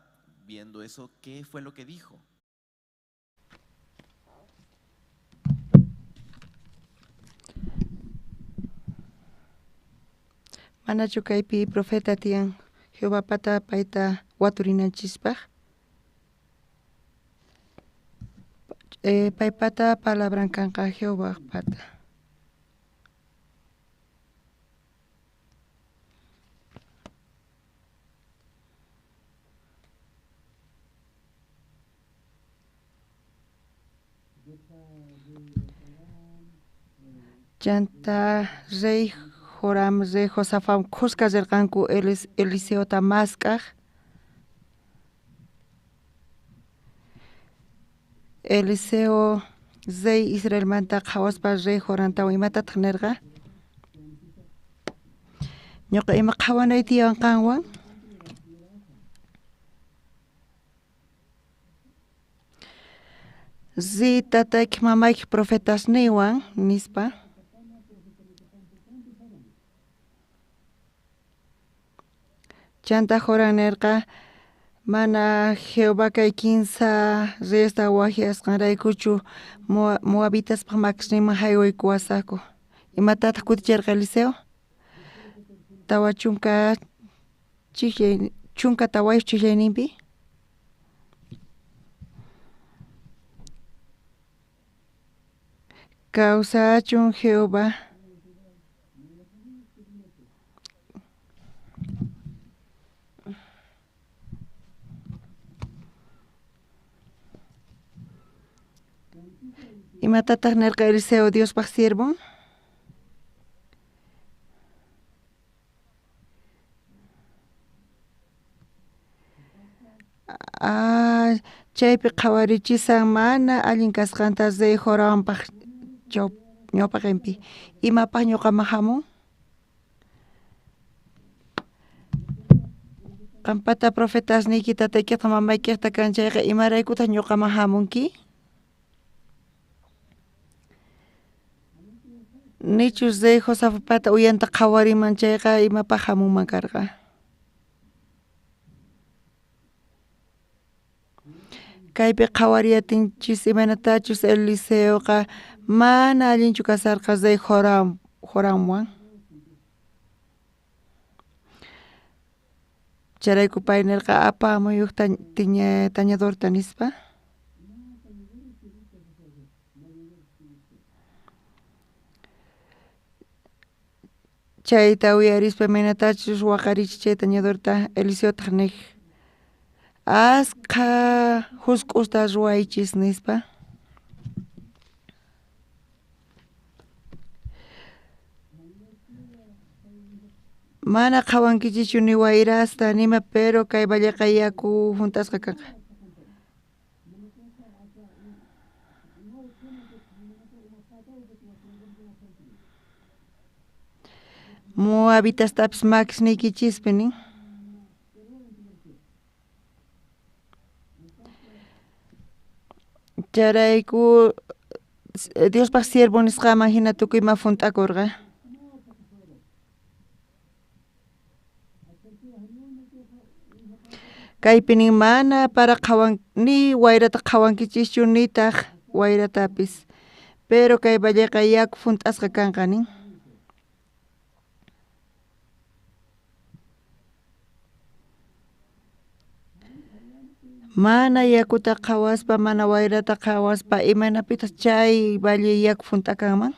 viendo eso, ¿qué fue lo que dijo? Manachu kaypi profeta tiyan Jehová pata paita waturinanchispaj. Paypata palabran kanqa Jehová pata. Chanta rey Joram rey Josafam Cusca zerqanku Eliseo tamasqaj. Eliseo rey Israel manta qhawaspa rey Jorantawa imatataq nirqa. Ñuqa ima qhawanay tiyanqanwan zi tatayki mamayki profetas niwan nispa chanta Joran nirqa mana Jehová kay kinsa reyesta wajiasqanraykuchu Moabitaspaq makisninman haywayku wasaqku. Imatataq kutichirqa Eliseo? Tawa chunka chillay chunka tawayuq chillayninpi kawsachun Jehová imatataq nirqa Eliseo Diospaq siervun? Chaypi qhawarichisan mana allin kasqanta rey Joramпaq ñawpaqinpi imapaq ñuqaman hamun? Qampata profetasniyki tataykita mamaykita kanchayqa imaraykutaq ñuqaman hamunki? Nichus rey Josafata uyanta qhawariman chayqa imapaq hamunman karqa? Kaypi qhawariyatinchis imanatachus Eliseoqa mana allinchu kasarqa rey Joramwan. Charayku pay nirqa apamuyuq tañadorta nispa. Chayta uyarispa imanatachus waqarichiy chay tañadorta Eliseotaq nik asqa husk'usta ruwaychis nispa. Mana qhawankichischu ni wayrasta nima pero kay vallaqa yaku juntasqa kanqa. Moabitastapis makisniykichispi nin. Charayku Diospaq siervo nisqaman hina tukuyman funt'akurqa. Kaypi nin mana para ni wayrata qhawankichischu nitaq wayratapis. Pero kay vallaqa yaku funt'asqa kanqa nin. Mana yakuta qhawaspa mana wayrata qhawaspa imanapitas chay valle yaku funt'akanman.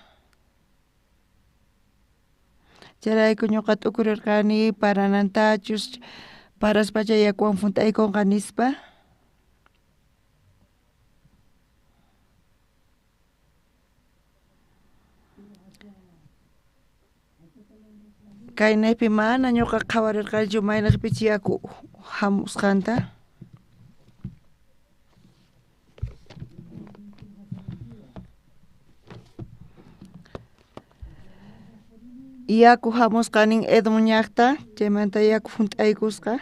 Charayku ñuqa t'ukurirqani paranantachus paraspacha yakuwan funt'aykunqa nispa. Kaynaypi mana ñuqa qhawarirqanichu maylarpichis yaku hamusqanta. Yaku hamusqanin Edom llaqta chaymanta yaku funt'aykusqa.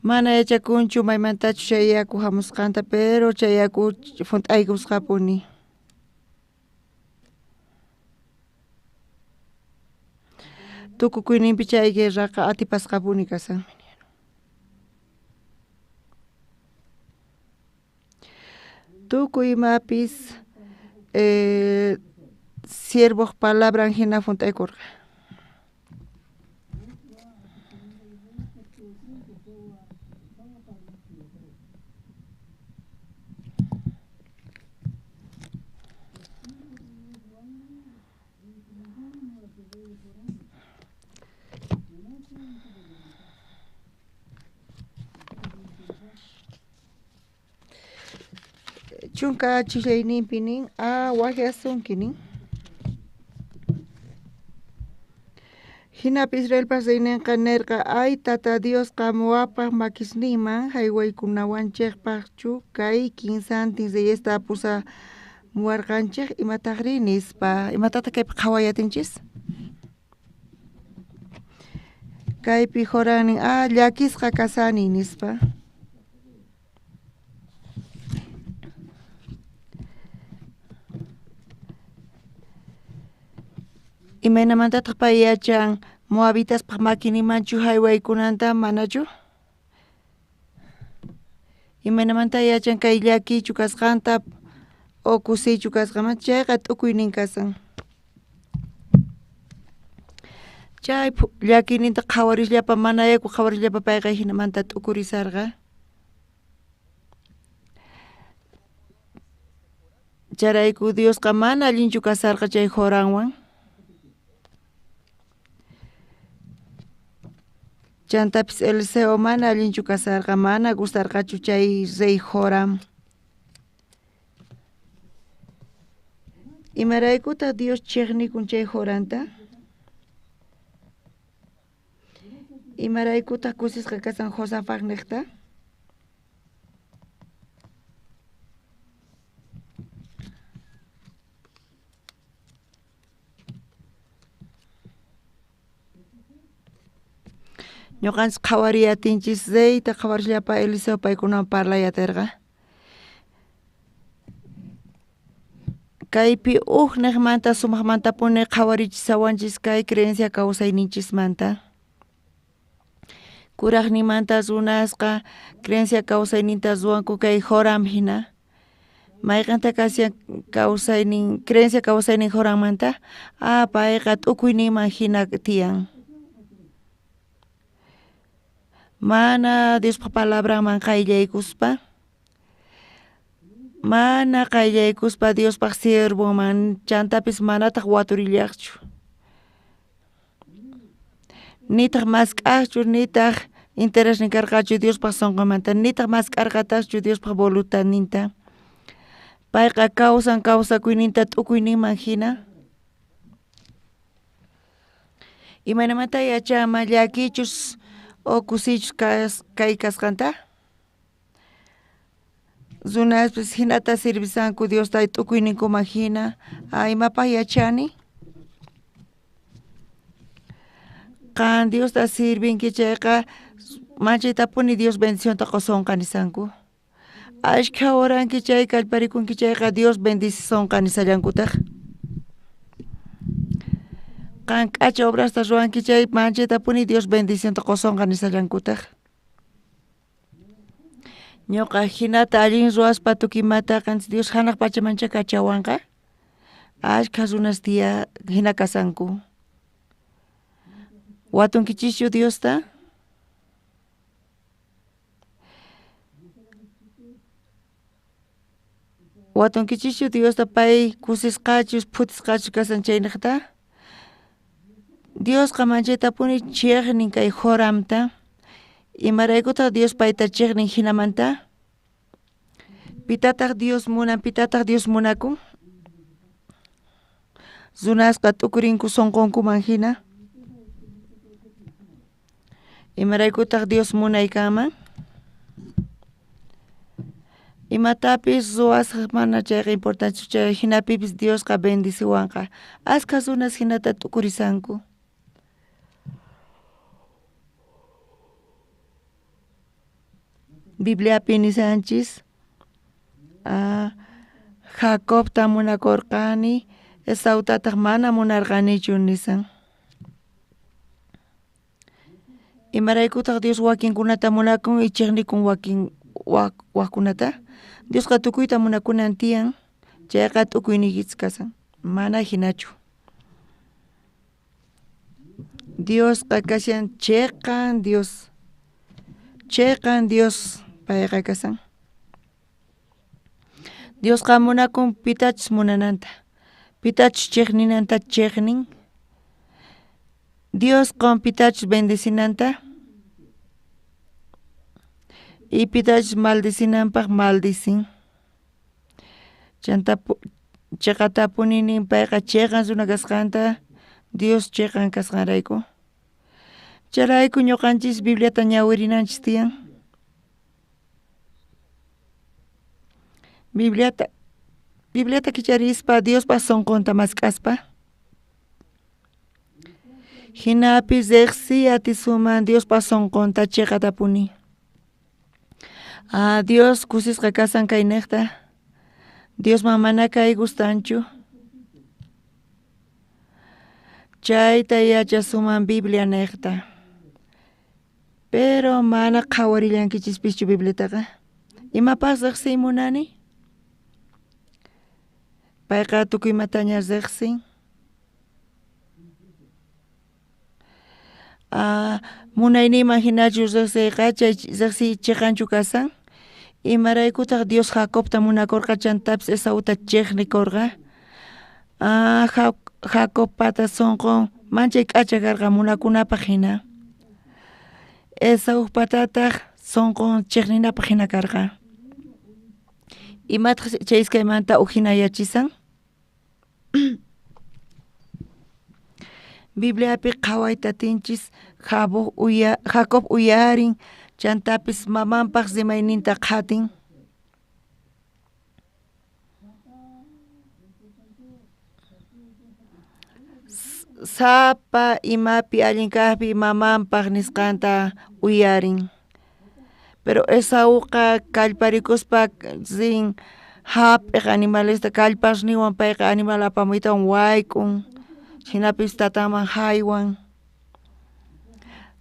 Mana yachakunchu maymantachu chay yaku hamusqanta pero chay yaku funt'aykusqapuni. tukukuyninpi chayqa raqa atipasqapuni kasan. Tukuymapis siervo palabran hina funtaykurqa. Chunka chillayninpinin wajiasunkinin. Hinapi Israel pasayninqa nirqa ay tata Dios qamuwapaq makisninman haywaykunawanchikpaqchu kay kinsantin reyesta pusa muwarqanchik imataqri nispa imatata kaypi qhawayatinchis. Kaypi horanin llakisqa kasani nispa. Imaynamantataq pay yachan Moabitas makinimanchu haywaykunanta manachu? Imaynamanta yachan kay llakichu kasqanta o kusiychu kasqama chayqa t'ukuynin kasan. Chay llakininta qhawarishllapa mana yaku qhawarishllapa payqa hinamanta t'ukurisarqa. Charayku Diosqa mana allinchu kasarqa chay Joranwan. Chantapis Eliseo mana allinchu kasarqa mana gustarqachu chay rey Joram. Imaraykuta Dios chiqnikun chay Joranta? Imaraykuta kusisqa kasan Josafat niqta? Ñuqanchis qhawariyatinchis reyta qhawarishllapa Eliseo paykunawan parlayatirqa. Kaypi niqmanta sumaqmantapuni qhawarichisawachis kay creencia kawsayninchismanta. Kuraqnimanta runasqa creencia kawsayninta ruwanku kay Joram hina. Mayqanta kasiyan kawsaynin creencia kawsaynin Jorammanta payqa t'ukuyninman hina tiyan. Mana Diospa palabraman qayllaykuspa, mana qayllaykuspa Diospaq siervoman chantapis manataq waturillaqchu. Nitaq mask'aqchu nitaq interés ninkarqachu Diospaq sonqomanta, nitaq maskarqatachu Diospaq voluntadninta. Payqa kawsakuyninta t'ukuyninman hina. Imaynamanta yachama llakichus o kusichus kay kasqanta. Runaspis hinata sirvisanku Diosta t'ukuyninkuman hina imapaq yachani. Qan Diosta sirvinki chayqa manchaytapuni Dios bendicionta qusonqa nisanku. Ashkha oranki chay kallparikunki chayqa Dios bendisonqa nisallankutaq. Qan k'acha obrasta ruwanki chay manchaytapuni Dios bendicionta qusonqa nisallankutaq. Ñuqa hinata allin ruwaspa tukimata qanchis Dios hanaq pachamancha kachawanqa ashkha runas tiya hina kasanku. Watunkichischu Diosta? Watunkichischu Diosta pay kusisqachus phutisqachus kasan chaynaqta? Diosqa manchaytapuni chiqnin kay Joramta. Imaraykuta Dios payta chiqnin hinamanta? Pitataq Dios munan, pitataq Dios munakun? Runasqa t'ukurinku sonqunkuman hina. Imaraykutaq Dios munaykaman? Imatapis ruwasqa mana chayqa importante chay hinapipis Diosqa bendiciwanqa. Ashkha runas hinata t'ukurisanku. Bibliapi nisanchis Jacobta munakurqani Esautataq mana munarqanichu nisan. Imaraykutaq Dios wakinkunata munakun ichiknikun wakkunata. Diosqa tukuyta munakunan tiyan, chayqa t'ukuyniykichis kasan, mana hinachu. Diosqa kashan chayqan Dios payqa kasan. Diosqa munakun pitachus munananta, pitachus chiqninanta chiqnin. Diosqa pitachus bendicinanta y pitachus maldicinanpaq maldicin. Chayqa tapuninin payqa chiqan runa kasqanta Dios chiqan kasqanrayku. Chayrayku ñuqanchis Bibliata ñawirinanchis tiyan. Bibliata kicharispa Diospa sonqonta mask'aspa. Hinapis riqsi atisuman Diospa sonqonta chiqa tapuni. Dios kusisqa kasan kay niqta. Diosman mana kay gustanchu. Chayta yachasuman Biblia niqta. Pero mana qhawarillankichispichu Bibliataqa. Imapas riqsi munani? Payqa tukuymataña riqsin. Munayniyman hinachu riqsiyqa chay riqsi chiqanchu kasan. Imaraykutaq Dios Jacobta munakurqa chantapis Esauta chiqnikurqa. Jacob pata sonqon manchay k'acha karqa munakunapaq hina. Esau patataq sonqon chiqninapaq hina karqa. Imataq chay iskaymanta uhinayachisan? Bibliapi qhawayta tinchis Jacob uyarin chantapis mamanpaq rimayninta qatin. Sapa imapi allinkaqpi mamanpaq nisqanta uyarin. Pero Esauqa kallparikuspa rin hap'iq animalista kallpasniwan payqa animal apamuytawan wayk'un. Hinapis tatanman haywan.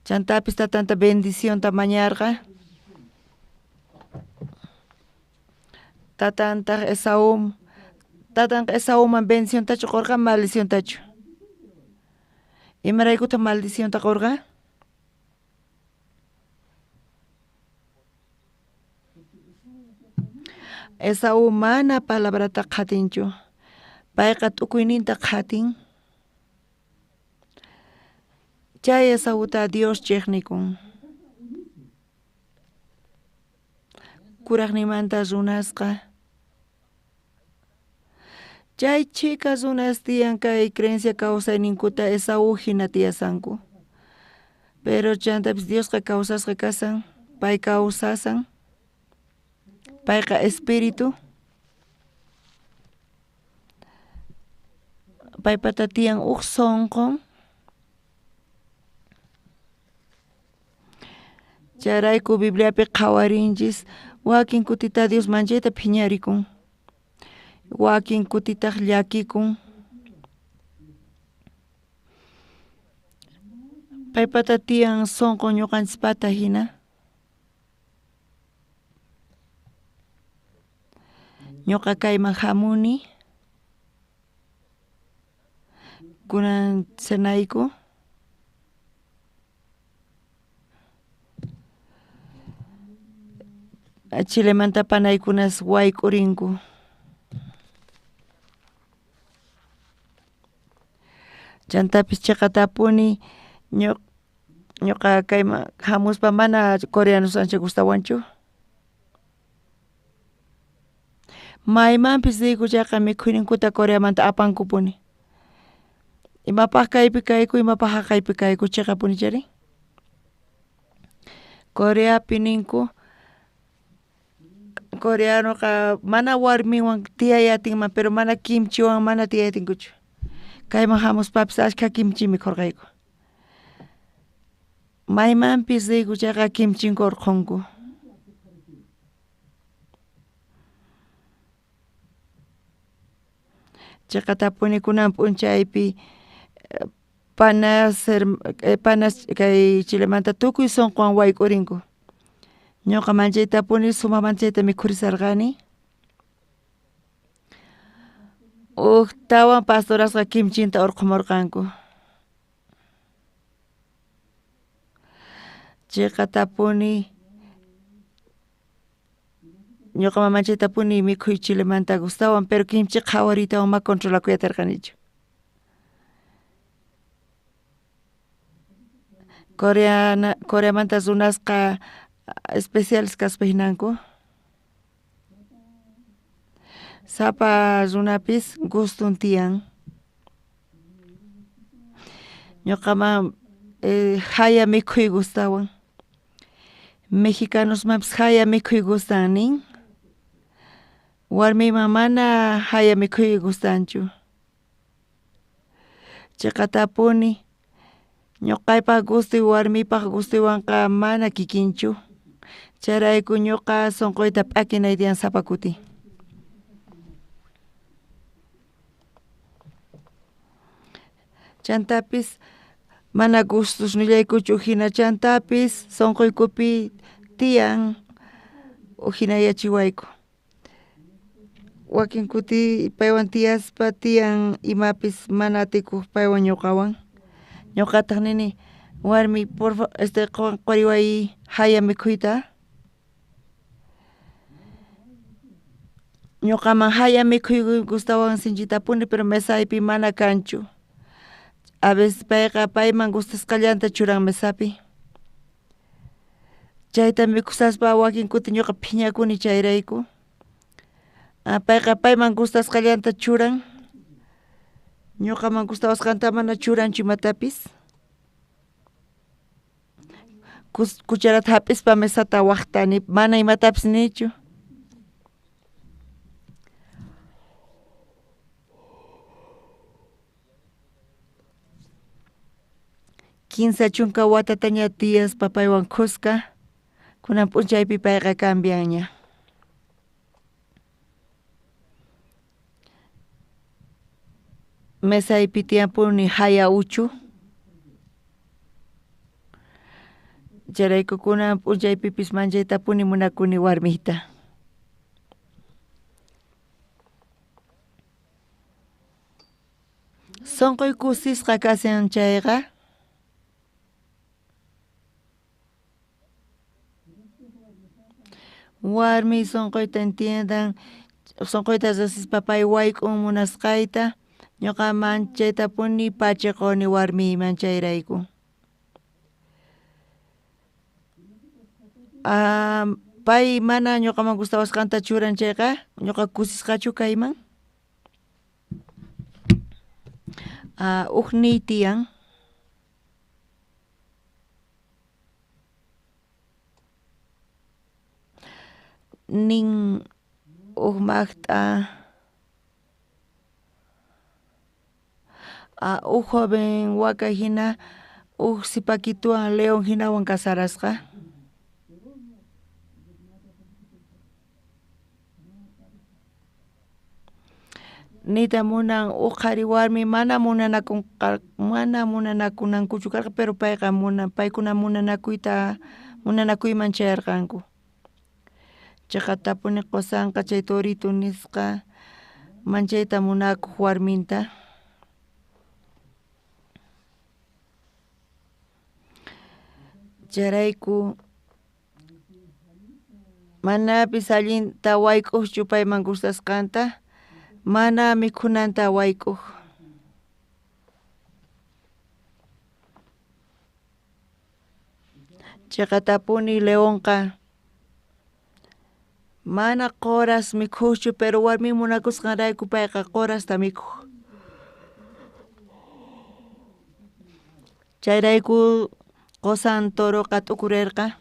Chantapis tatanta bendicionta mañarqa. Tatanqa Esauman bendiciontachu qurqa maldiciontachu. Imaraykuta maldicionta qurqa? Esau mana palabrata qatinchu. Payqa t'ukuyninta qatin. Chay Esauta Dios chiqnikun. Kuraqnimanta runasqa. Chay chika runas tiyan kay creencia kawsayninkuta Esau hina tiyasanku. Pero chantapis Diosqa kawsasqa kasan, pay kawsasan. Payqa espíritu. Paypata tiyan sonqon. Chayrayku Bibliapi qhawarinchis wakin kutita Dios manchayta phiñarikun. Wakin kutitaq llakikun. Paypata tiyan sonqon ñuqanchispata hina. Ñuqa kayman hamuni. Kunan senayku. Chilemanta panaykunas wayk'urinku. Chantapis chiqatapuni ñuqa kayman hamuspa mana coreanos ancha gustawanchu. Maymanpis rikullaqa mikhuyninkuta Coreamanta apankupuni. Imapaq kaypi kayku, imapaq kaypi kayku chiqapuni chari. Coreapi ninku coreanoqa mana warmiwan tiyayatinman, pero mana kimchiwan mana tiyayatinkuchu. Kayman hamuspapis ashka kimchi mikhurqayku. Maymanpis rikullaqa kimchinkurqunku. Chiqatapuni kunan p'unchaypi panas kay Chilemanta tukuy sonqwan wayk'urinku. Ñuqa manchaytapuni suma manchayta mikhurisarqani. Tawan pastorasqa kimchinta urqumurqanku. Chayqatapuni ñuqa mamanchaytapuni mikhuy Chilemanta gustawan, pero kimchiqa qhawaritawan ma controlakuyatarqanichu. Coreamanta runasqa especiales kaspa hinanku. Sapa runapis gustun tiyan. Ñuqaman haya mikhuy gustawan. Mexicanosmanpis haya mikhuy gustan nin. Warmiman mana haya mikhuy gustanchu. Chayqatapuni ñuqaypaq gustoy warmipaq gustuywanqa mana kikinchu. Chayrayku ñuqa sunquyta p'akinay tiyan sapa kuti. Chantapis mana gustusnillaykuchu hina chantapis sunquykupi tiyan hinayachiwayku. Wakin kuti paywan tiyaspa tiyan imapis mana atikuq paywan ñuqawan. Ñuqataq nini warmi porfa qoriway haya mikhuyta. Ñuqaman haya mikhuy gustawan sinchitapuni, pero mesaypi mana kanchu. A veces payman gustasqallanta churan mesapi. Chayta mikusaspa wakin kuti ñuqa phiñakuni chayrayku. Payqa payman gustasqallanta churan. Ñuqaman gustawasqanta mana churanchu imatapis. Cucharata hap'ispa mesata waqtani, mana imatapis nichu. Quinsa chunka watataña tiyaspa paywan qusqa, kunan p'unchaypi payqa cambianña. Mesaypi tiyanpuni haya uchu. Chayrayku kunan p'unchaypipis manchaytapuni munakuni warmita. Sunquy kusisqa kasan chayqa. Warmi sunquyta entiendan, sunquyta riqsispa pay wayk'un munasqayta, ñuqa manchaytapuni pachiquni warmiyman chayrayku. Pay mana ñuqaman gustawasqanta churan chayqa, ñuqa kusisqachu kayman. Uqniy tiyan. Nin Magda joven waka hina sipakituwan León hinawan casarasqa. Nita munan qhari warmi mana munanakunankuchu karqa, pero payqa paykuna munanakuyman chayarqanku. Chaqatapuni qosanqa chay Torito nisqa manchayta munakuq warminta. Chayrayku manapis allinta wayk'uqchu payman gustasqanta, mana mikhunanta wayk'uq. Chaqatapuni Leónqa mana qoras mikhuqchu, pero warmi munakusqanrayku payqa qorasta mikhuq. Chayrayku qosan Toroqa t'ukurirqa.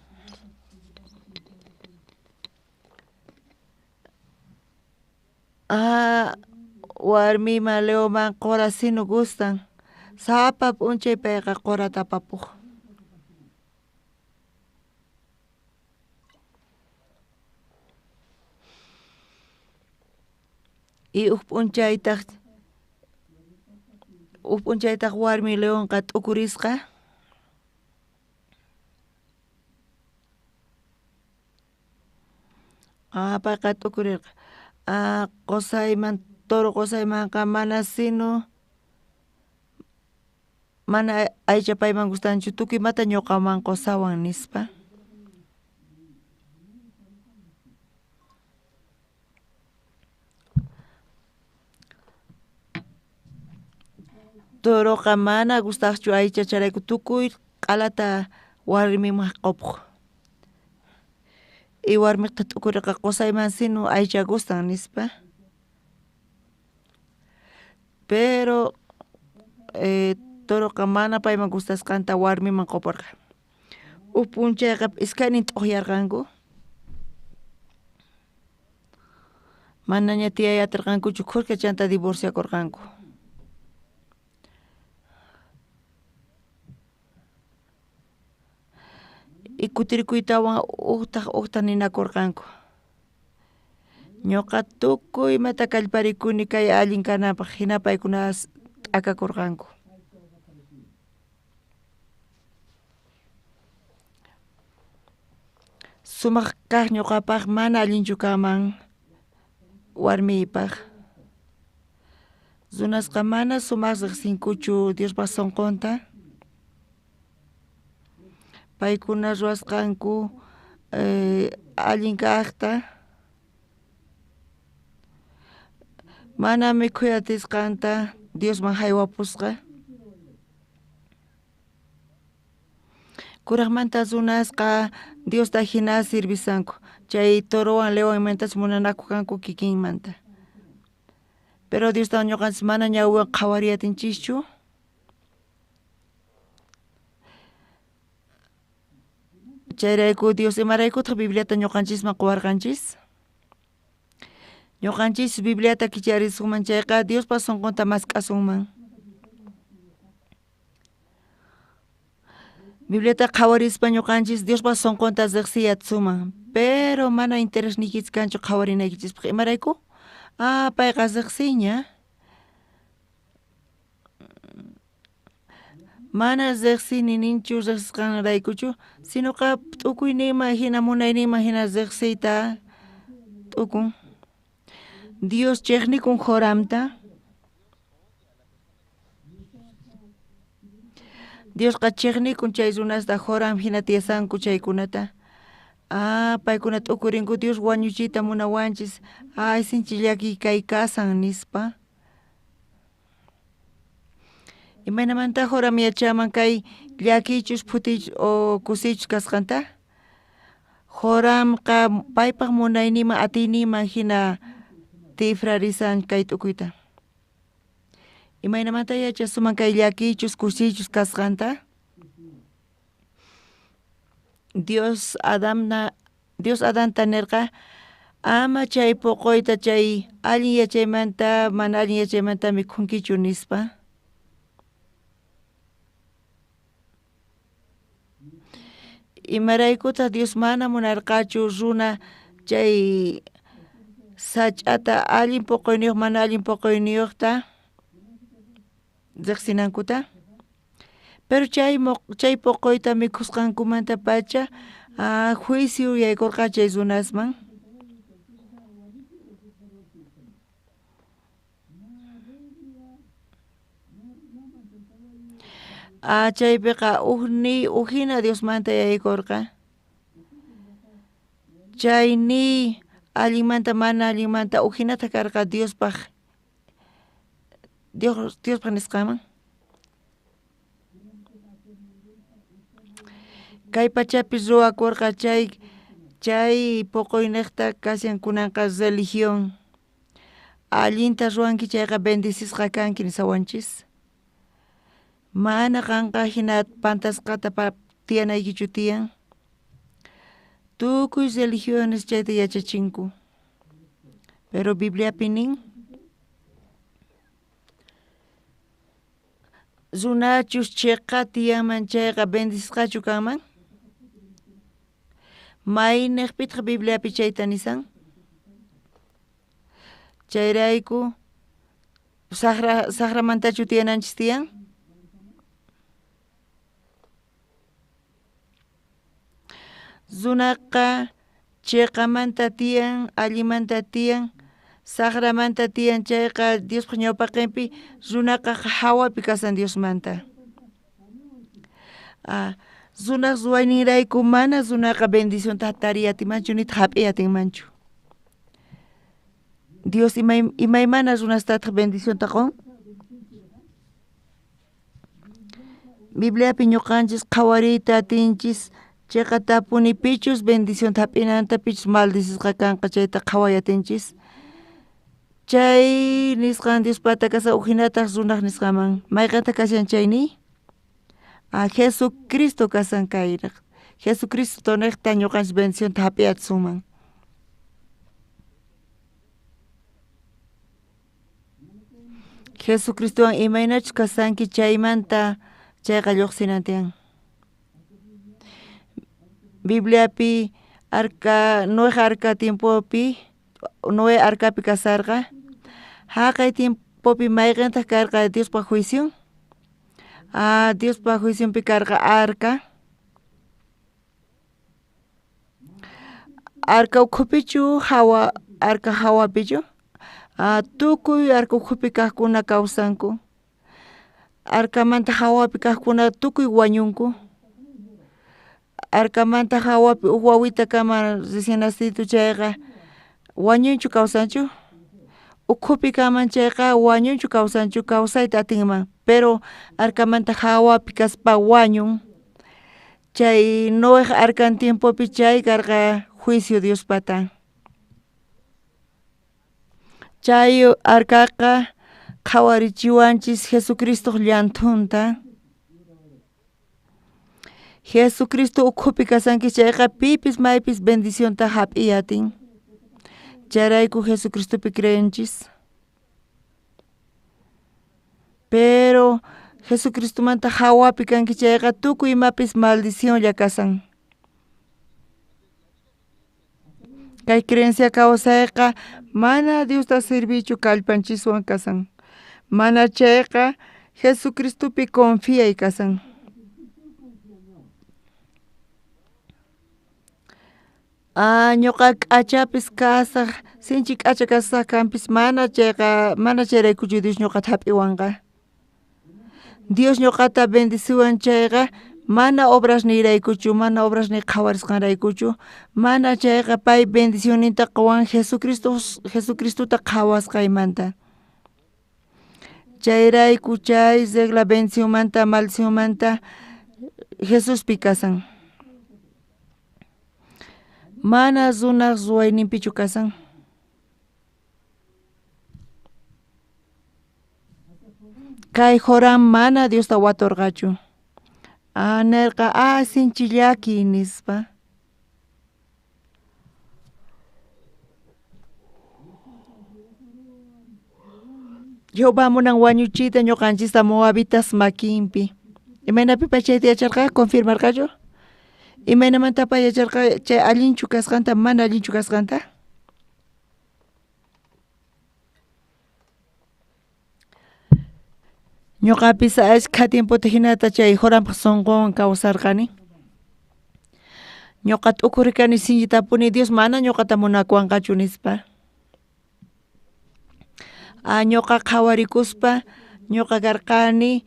Warmiman Leónman qora sinu gustan. Sapa p'unchay payqa qorata apapuq. Y p'unchaytaq Upunchaytaq warmi Leonqa t'ukurisqa. Payqa t'ukurirqa. Qusayman, toro qusaymanqa mana sino mana aycha payman gustanchu tukuymanta ñuqaman qusawan nispa. Toroqa mana gustaqchu aycha charayku tukuy q'alata warmiman q'upuq. Y warmiqa t'ukurirqa qusayman sino aycha gustan nispa. Pero toroqa mana payman gustasqanta warmiman q'upurqa. Punchayqa iskaynin t'uqyarqanku. Manaña tiyayatirqankuchu kullka chanta divorciakurqanku. Y kutirikuytawan uqta ninakurqanku. Ñuqa tukuymanta kallparikuni kay allin kanapaq hina paykunas t'akakurqanku. Sumaq kaq ñuqapaq mana allinchu kanman warmipaq. Runasqa mana sumaq riqsinkuchu Diospaq sunqunta. Paykuna ruwasqanku allin kaqta. Mana mikhuyatisqanta Diosman haywapusqa. Kuraqmanta runasqa Diosta hina sirvisanku. Chay torowan lewanmantachu munanakuqanku kikinmanta. Pero Diosta ñuqanchis mana ñawiywan qhawariyatinchikchu. Chayrayku Dios imaraykutaq Bibliata ñuqanchisman quwarqanchis. Ñuqanchis Bibliata kicharisqman chayqa Diospa sunqunta mask'asunman. Bibliata qhawarispa ñuqanchis Diospa sunqunta riqsiyatsuman. Pero mana interés nikis kanchu qhawarinaykichispaq imarayku? Payqa riqsiña. Mana riqsini ninchu riqsisqanraykuchu, sinoqa t'ukuyniyman hina munayniyman hina riqsiyta t'ukun. Dios chiqnikun Joramta. Diosqa chiqnikun chay runasta Joram hina tiyasanku chaykunata. Paykuna t'ukurinku Dios wañuchiyta munawanchis. Sinchi llaki kaykasan nispa. Imaynamanta Joram yachaman kay llakichus phutichus o kusichus kasqanta. Joramqa paypaq munayniyman atiyninman hina tifrarisan kay t'ukuyta. Imaynamanta yachasuman kay llakichus kusichus kasqanta. Dios Adanta nirqa ama chay puquyta chay allin yachaymanta mana allin yachaymanta mikhunkichu nispa. Imaraykutaq Dios mana munarqachu runa chay sach'ata allin puquyniyuq mana allin puquyniyuqta riqsinankuta. Pero chay puquyta mikhusqankumanta pacha juicio yaykurqa chay runasman. Chaypiqa uhina Diosmanta yaykurqa. Chay ni allimanta mana allimanta uhinata karqa Diospaq nisqaman. Kay pachapi ruwakurqa chay puquyniqta kasyankunanqa religión. Allinta ruwanki chayqa bendisisqa kanki nisawanchis. Mana qanqa hina pantasqata tiyanaykichu tiyan. Tukuy religiones chayta yachachinku. Pero Bibliapi nin runachus chiqqa tiyanman chayqa bendisqachu kanman. Mayniqpitaq Bibliapi chayta nisan. Chayrayku Saqramantachu tiyananchis tiyan? Zunaqa chayqamanta tiyan, allimanta tiyan, saqramanta tiyan chayqa Diospa ñawpaqinpi runaqa hawapi kasan Diosmanta. Runaq ruwayninrayku mana runaqa bendicionta tariyatinmanchu nita hap'iyatinmanchu. Dios imaymana runastataq bendicionta qon. Bibliapi ñuqanchis qhawariyta atinchis chayqa tapunipichus bendicionta hap'inantapichus maldisisqa kanqa chayta qhawayatinchis. Chay nisqan Diospata kasa uhinataq runaq nisqaman mayqanta kashan chayni? Jesucristo kasan kayraq. Jesucristo niqta ñuqanchis bendicionta hap'iyatsunman. Jesucristowan imaynachus kasanki chaymanta chayqa lluqsinantiyan. Bibliapi Noé arca tiempopi Noé arcapi kasarqa haqay tiempopi mayqantaq karqa Diospa juicio. Diospa juiciopi karqa arca ukhupichu arca hawapichu. Tukuy arca ukhupi kaqkuna kawsanku. Arcamanta hawapi kaqkuna tukuy wañunku. Arcamanta hawapi uk wawita kama recién nacido chayqa wañunchu kawsanchu. Ukhupi kaman chayqa wañunchu kawsanchu kawsayta atinman. Pero arcamanta hawapi kaspa wañun. Chay Noé arcan tiempopi chay karqa juicio Diospata. Chay arcaqa qhawarichiwanchis Jesucristo llantunta. Jesucristo ukhupi kasanki chayqa pipis maypis bendicionta hap'iyatin. Chayrayku Jesucristopi creenchis. Pero Jesucristomanta hawapi kanki chayqa tukuy imapis maldición kasan. Kay creencia kawsayqa mana Diosta servichu kallpanchiswan kasan. Mana chayqa Jesucristopi confiay kasan. Ñuqa k'achapis kasaq, sinchi k'acha kasaq kanpis mana chayraykuchu Dios ñuqata hap'iwanqa. Dios ñuqata bendiciwan chayqa mana obras niraykuchu, mana obras ni qhawarisqanraykuchu, mana chayqa pay bendicionninta qawan Jesucristota qhawasqaymanta. Chayrayku chay regla bendicionmanta, maldicionmanta Jesuspi kasan. Mana runaq ruwayninpichu kasan. Kay horan mana Diosta waturqachu. Nirqa sinchi llaki nispa. Jehová munan wañuchiyta ñuqanchista Moabitas makinpi. Imaynapipa chayta yacharqa confirmarqachu? Imaynamantapa yacharqa chay allinchu kasqanta mana allinchu kasqanta? Ñuqapis ashkha tiemputa hinata chay Jorampa sunqunwan kawsarqani. Ñuqata ukurikani sinchi tapuni Dios mana ñuqata munakuwanqachu nispa. Ñuqa qhawarikuspa ñuqa karqani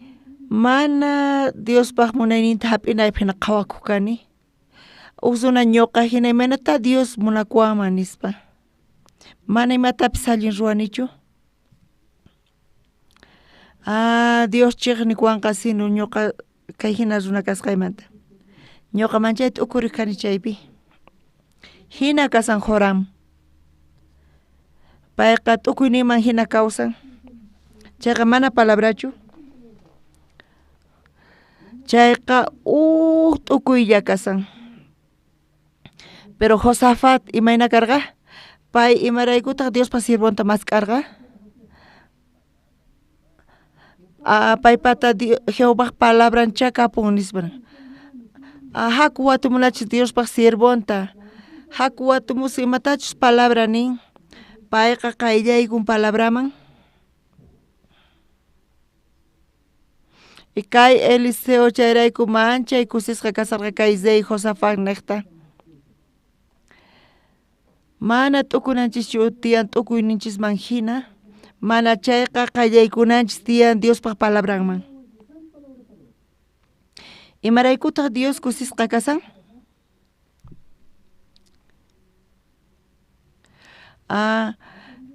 mana Diospaq munayninta hap'inaypi hina qhawakuq kani. Usuna ñuqa hina imaynata Dios munakuwanman nispa. Mana imatapis allin ruwanichu. Dios chiqnikuwanqa sino ñuqa kay hina runa kasqaymanta. Ñuqa manchayta ukuriq kani chaypi. Hina kasan Joram. Payqa tukuyninman hina kawsan. Chayqa mana palabrachu. Chayqa tukuylla kasan. Pero Josafat imayna karqa? Pay imaraykutaq Diospa sirvonta maskarqa? Paypata Jehová palabran chakapun nispan. Haku watumunachis Diospa sirvonta. Haku watumus imatachus palabra nin. Payqa qayllaykun palabraman. Y kay Eliseo chayrayku manchay kusisqa kasarqa kay Zei Josafat niqta. Mana t'ukunanchischu tiyan t'ukuyninchisman hina. Mana chayqa qallaykunanchis tiyan Diospaq palabranman. Imaraykutaq Dios kusisqa kasan?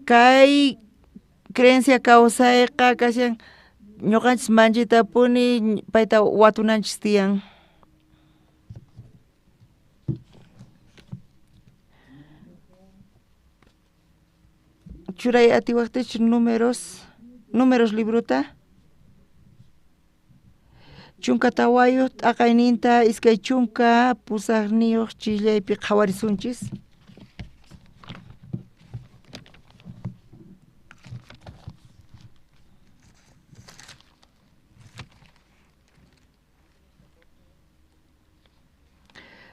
Kay creencia kawsayqa kashan ñuqanchis manchita puni payta watunanchis tiyan. Churay atiwaqtichus números libruta. Chunka tawayu t'aqayninta iskay chunka pusaqniyuq chillaypi qhawarisunchis.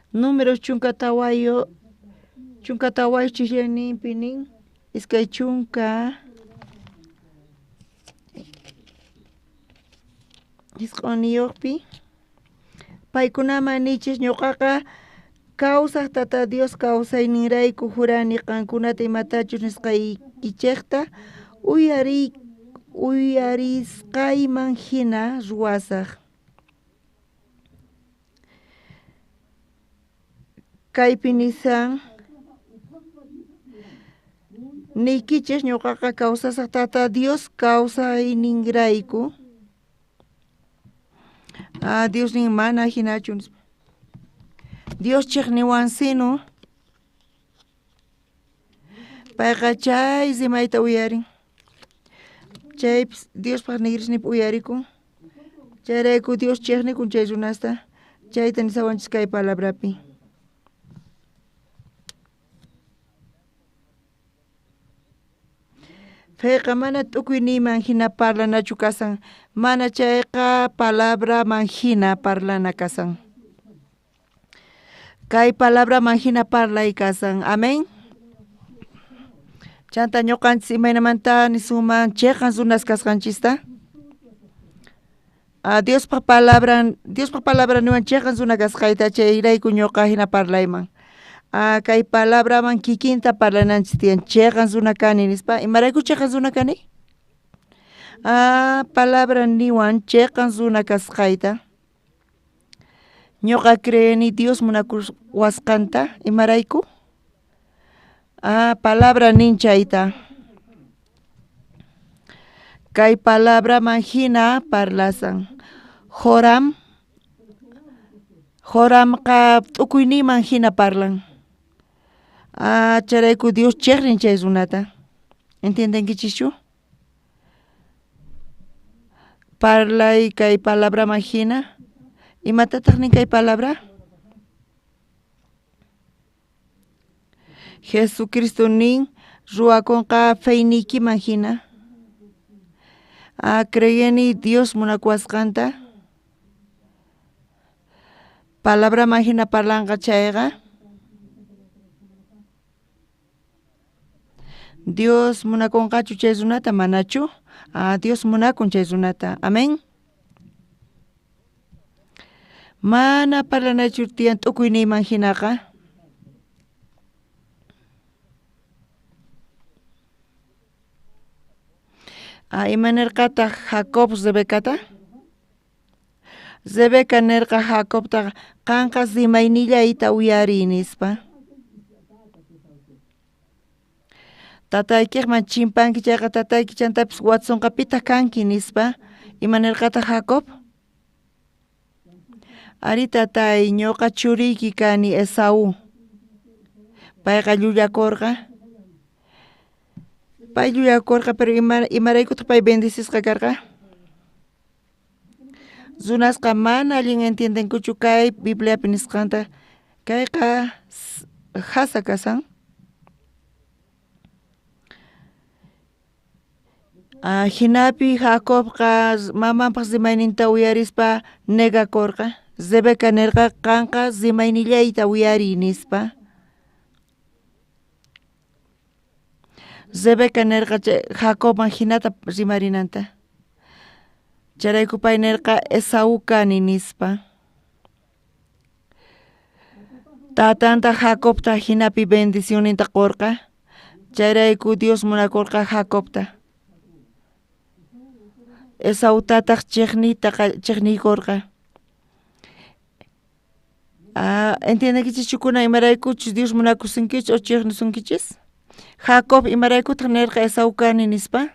Números chunka tawayu chillayninpi nin iskay chunka isq'uniyuqpi paykunaman nichis ñuqaqa kawsaq tata Dios kawsayninrayku jurani qankunata imatachus nisqaykichikta uyarisqayman hina ruwasaq. Kaypi nisan nikichis ñuqaqa kawsasaq tata Dios kawsayninrayku. Dios nin mana hinachu. Dios chiqniwan sino payqa chay simayta uyarin. Chaypis Diospaq nigrisnipi uyarikun. Chayrayku Dios chiqnikun chay runasta. Chayta nisawanchis kay palabrapi. Feyqa mana t'ukuyninman hina parlanachu kasan. Mana chayqa palabra man hina parlana kasan. Kay palabra man hina parlay kasan. Amén. Chanta ñuqanchis imaynamanta nisuman chayqan sunas kasqanchista. Diospaq palabra niwan chayqan suna kasqayta chayrayku ñuqa hina parlayman. Kay palabraman kikinta parlananchis tiyan chayqan suna kani nispa. Imarayku chayqan suna kani? Palabra niwan chayqan suna kasqayta. Ñuqa creeni Dios munakuwasqanta imarayku. Palabra nin chayta. Kay palabraman hina parlasan. Joramqa t'ukuyninman hina parlan. Charayku Dios chiqnin chay runata. ¿Entiendenkichischu? Parlay kay palabraman hina. ¿Imatataq nin kay palabra? Jesucristo nin ruwakunqa feynikiman hina. Creyeni Dios munakuwasqanta. Palabraman hina parlanqa chayqa. Dios munakunqachu chay runata manachu? Dios munakun chay runata. Amén. Mana parlanachu tiyan t'ukuyniyman hinaqa. Imanirqataq Jacob Rebecata? Rebeca nirqa Jacobta qanqa simaynillayta uyariy nispa. Tataykiqman chimpanki chayqa tatayki chantapis Watsonqa pitaq kanki nispa. Imanirqataq Jacob? Ari tatay ñuqa churiyki kani Esau. Payqa llullakurqa. Pay llullakurqa pero imaraykutaq pay bendisisqa karqa. Runasqa mana allin entiendenkuchu kay Bibliapi nisqanta. Kayqa hasa kasan. Hinapi Jacobqa mamanpaq simayninta uyarispa negakurqa. Rebeca nirqa qanqa simaynillayta uyariy nispa. Rebeca nirqa Jacobman hinata rimarinanta. Charayku pay nirqa Esaú kani nispa. Tatanta Jacobta hinapi bendicioninta qorqa. Charayku Dios munakurqa Jacobta. Esaú tataq chiqniykurqa. ¿Entiendekichis chukuna imaraykuchus Dios munakusunkichis o chiqnisunkichis? Jacob imaraykutaq nirqa Esaú kani nispa.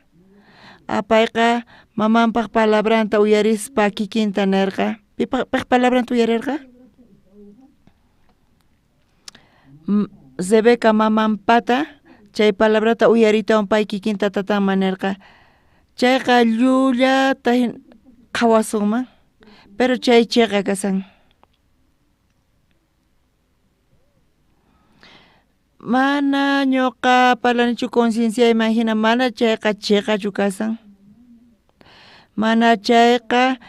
Payqa mamanpaq palabranta uyarispa kikinta nirqa. Pipaq palabranta uyarirqa? Rebeca mamanpata chay palabrata uyaritawan pay kikinta tatanman nirqa. Chayqa llullata qhawasunman, pero chay chiqa kasan. Mana ñuqa parlanichu conciencia imagina mana chayqa chiqachu kasan. Mana chayqa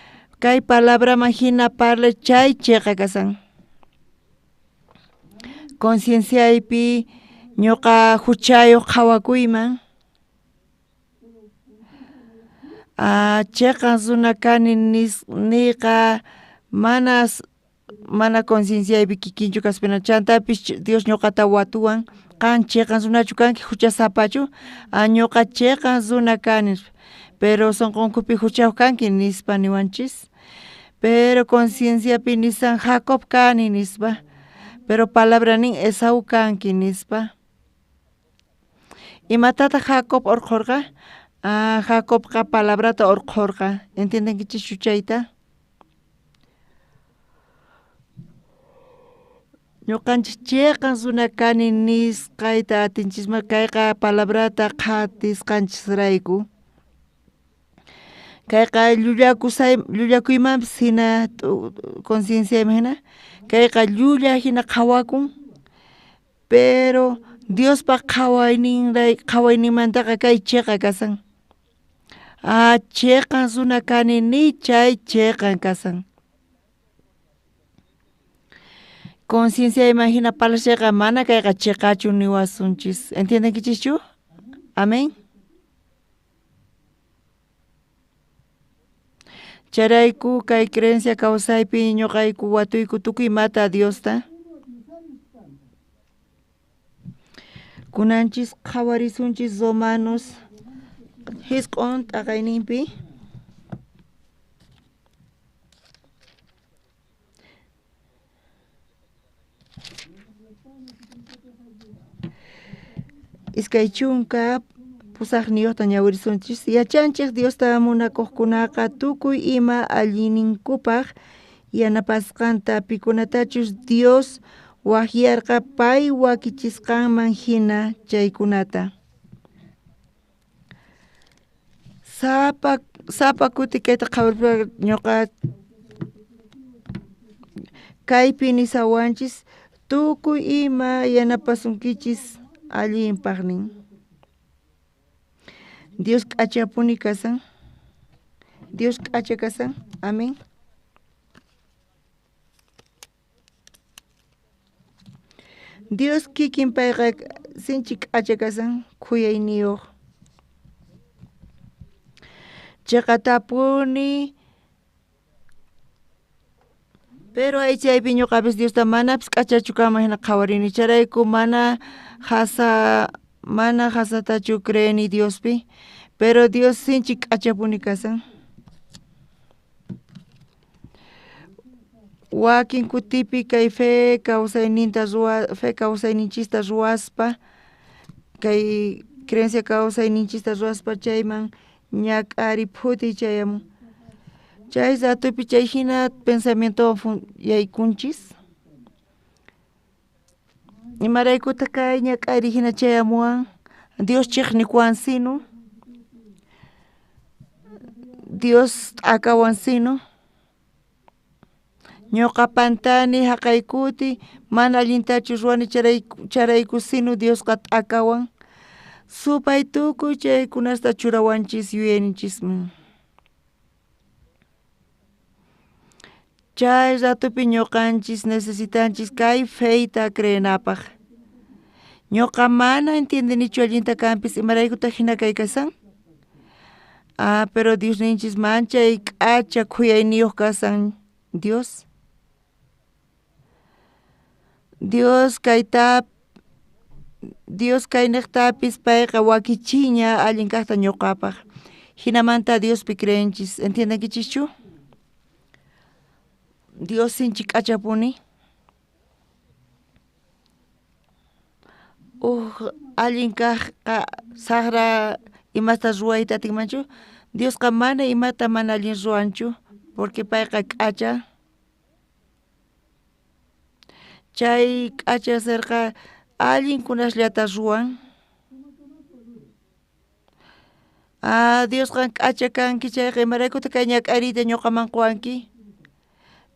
kay palabra imagina parle chay chiqa kasan. Concienciaypi ñuqa huchayuq qhawakuyman. Chiqa runa kani niqa mana concienciaypi kikinchu kaspina chantapish Dios ñuqata watuwan qan chiqa runachu kanki huchasapachu ñuqa chiqa runa kani pero sunqunkupi huchayuq kanki nispa niwanchis pero concienciapi nisan Jacob kani nispa pero palabra nin Esaú kanki nispa. Imatata Jacob urqurqa? Jacobqa palabrata urqurqa. ¿Entiendenkichis chuchayta? Ñuqanchis chiqan runa kani nisqayta atinchisma kayqa palabrata qatisqanchisrayku. Kayqa llullakuymanpis hina conciencia imagina kayqa llulla hina qhawakun pero Diospa qhawayninmantaqa kay chiqa kasan. Chiqan runa kani ni chay chiqan kasan. Conciencia imagina palashiqa mana kayqa chiqachu niwasunchis. ¿Entiendenkichischu? Amén. Charayku kay creencia kawsaypi ñuqayku watuyku tukuy mata Diosta. Kunanchis qhawarisunchis Romanos hisq'un t'aqayninpi. Iskay chunka pusaqniyuqta ñawirisunchis yachanchik Diosta munakuqkunaqa tukuy ima allininkupaq yanapasqanta pikunatachus Dios wahyarqa pay wakichisqanman hina chaykunata. Sapa kuti kayta qhawaripa ñuqa kaypi nisawanchis tukuy ima yanapasunkichis allinpaqnin. Dios k'achapuni kasan. Dios k'acha kasan. Amén. Dios kikin payqa sinchi k'acha kasan kuyayniyuq. Chiqatapuni pero aychaypi ñuqapis Diosta manapis k'achachu kama hina qhawarini charayku mana hasatachu creeni Diospi pero Dios sinchi k'achapuni kasan. Wakin kutipi kay fe kawsayninchista ruwaspa kay creencia kawsayninchista ruwaspa chayman ñak'ari phuti chayamun. Chay satupi chay hina pensamiento yaykunchis. Imaraykuta kay ñak'ari hina chayamuwan Dios chiqnikuwan sino Dios t'akawan sino ñuqa pantani haqaykuti mana allintachu ruwani charayku sino Diosqa t'akawan supay tukuy chaykunasta churawanchis yuyayninchisman. Chay ratupi ñuqanchis necesitanchis kay feyta creenapaq. Ñuqa mana entiendenichu allinta kanpis imaraykuta hina kay kasan. Pero Dios ninchis mancha y k'acha kuyayniyuq kasan Dios. Dios kaynaqtapis payqa wakichiña allin kaqta ñuqapaq. Hinamanta Diospi creenchis, ¿entiendankichischu? Dios sinchi k'achapuni. Allin kaqqa saqra imata ruwayta atinmanchu, Diosqa mana imata mana allin ruwanchu, porque payqa k'acha. Chay k'acha serqa allin kunashllata ruwan. Diosqa k'acha kanki chayqa imaraykuta kay ñak'ariyta ñuqaman quwanki.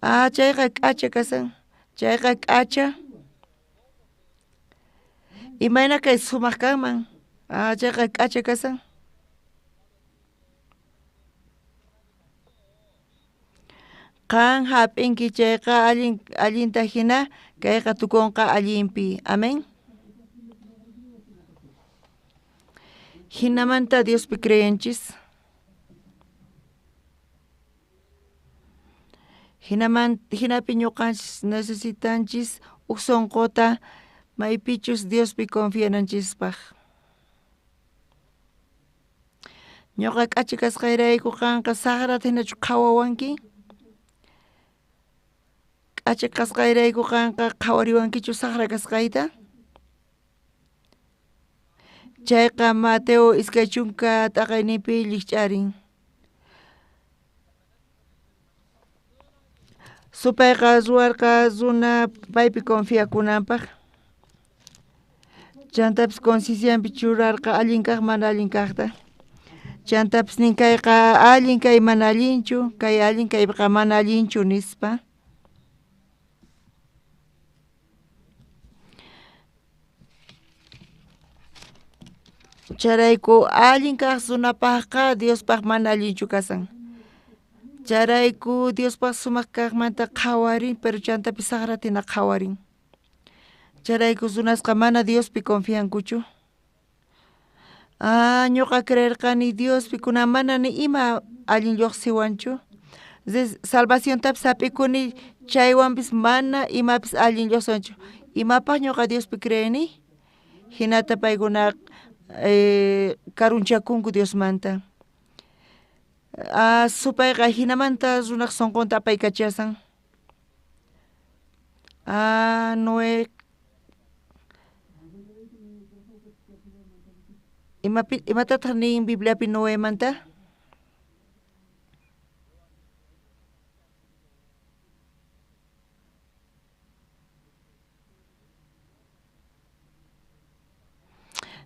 Chayqa k'acha kasan, chayqa k'acha. Imayna kay sumaq kanman, chayqa k'acha kasan. Qan hap'inki chayqa allinta hina, kayqa tukunqa allinpi. Amén. Hinamanta Diospi creenchis. Hinapi ñuqanchis necesitanchis huk sonqota maypichus Diospi confiananchispaq. Ñuqa k'acha kasqayrayku qanqa saqrata hinachu qhawawanki? K'acha kasqayrayku qanqa qhawariwankichu saqra kasqayta? Chayqa Mateo iskay chunka t'aqaynipi llich'arin. Supayqa ruwarqa runa paypi confiakunanpaq. Chantapis conciencianpi churarqa allin kaq mana allin kaqta. Chantapis nin kayqa allin kay mana allinchu, kay allin kayqa mana allinchu nispa. Charayku allin kaq runapaqqa Diospaq mana allinchu kasan. Charayku Diospaq sumaq kaqmanta qhawarin, pero chantapis saqratina qhawarin. Charayku runasqa mana Diospi confiankuchu. Ñuqa creerqani Diospi kuna mana ni ima allin lluqsiwanchu. Salvaciontapis hap'ikuni chaywanpis mana imapis allin lluqsiwanchu. Imapaq ñuqa Diospi creeni, hinata paykuna karunchakunku Diosmanta. Supayqa hinamanta runaq sonqonta apaykachasan. Noé imatataq nin Bibliapi Noémanta?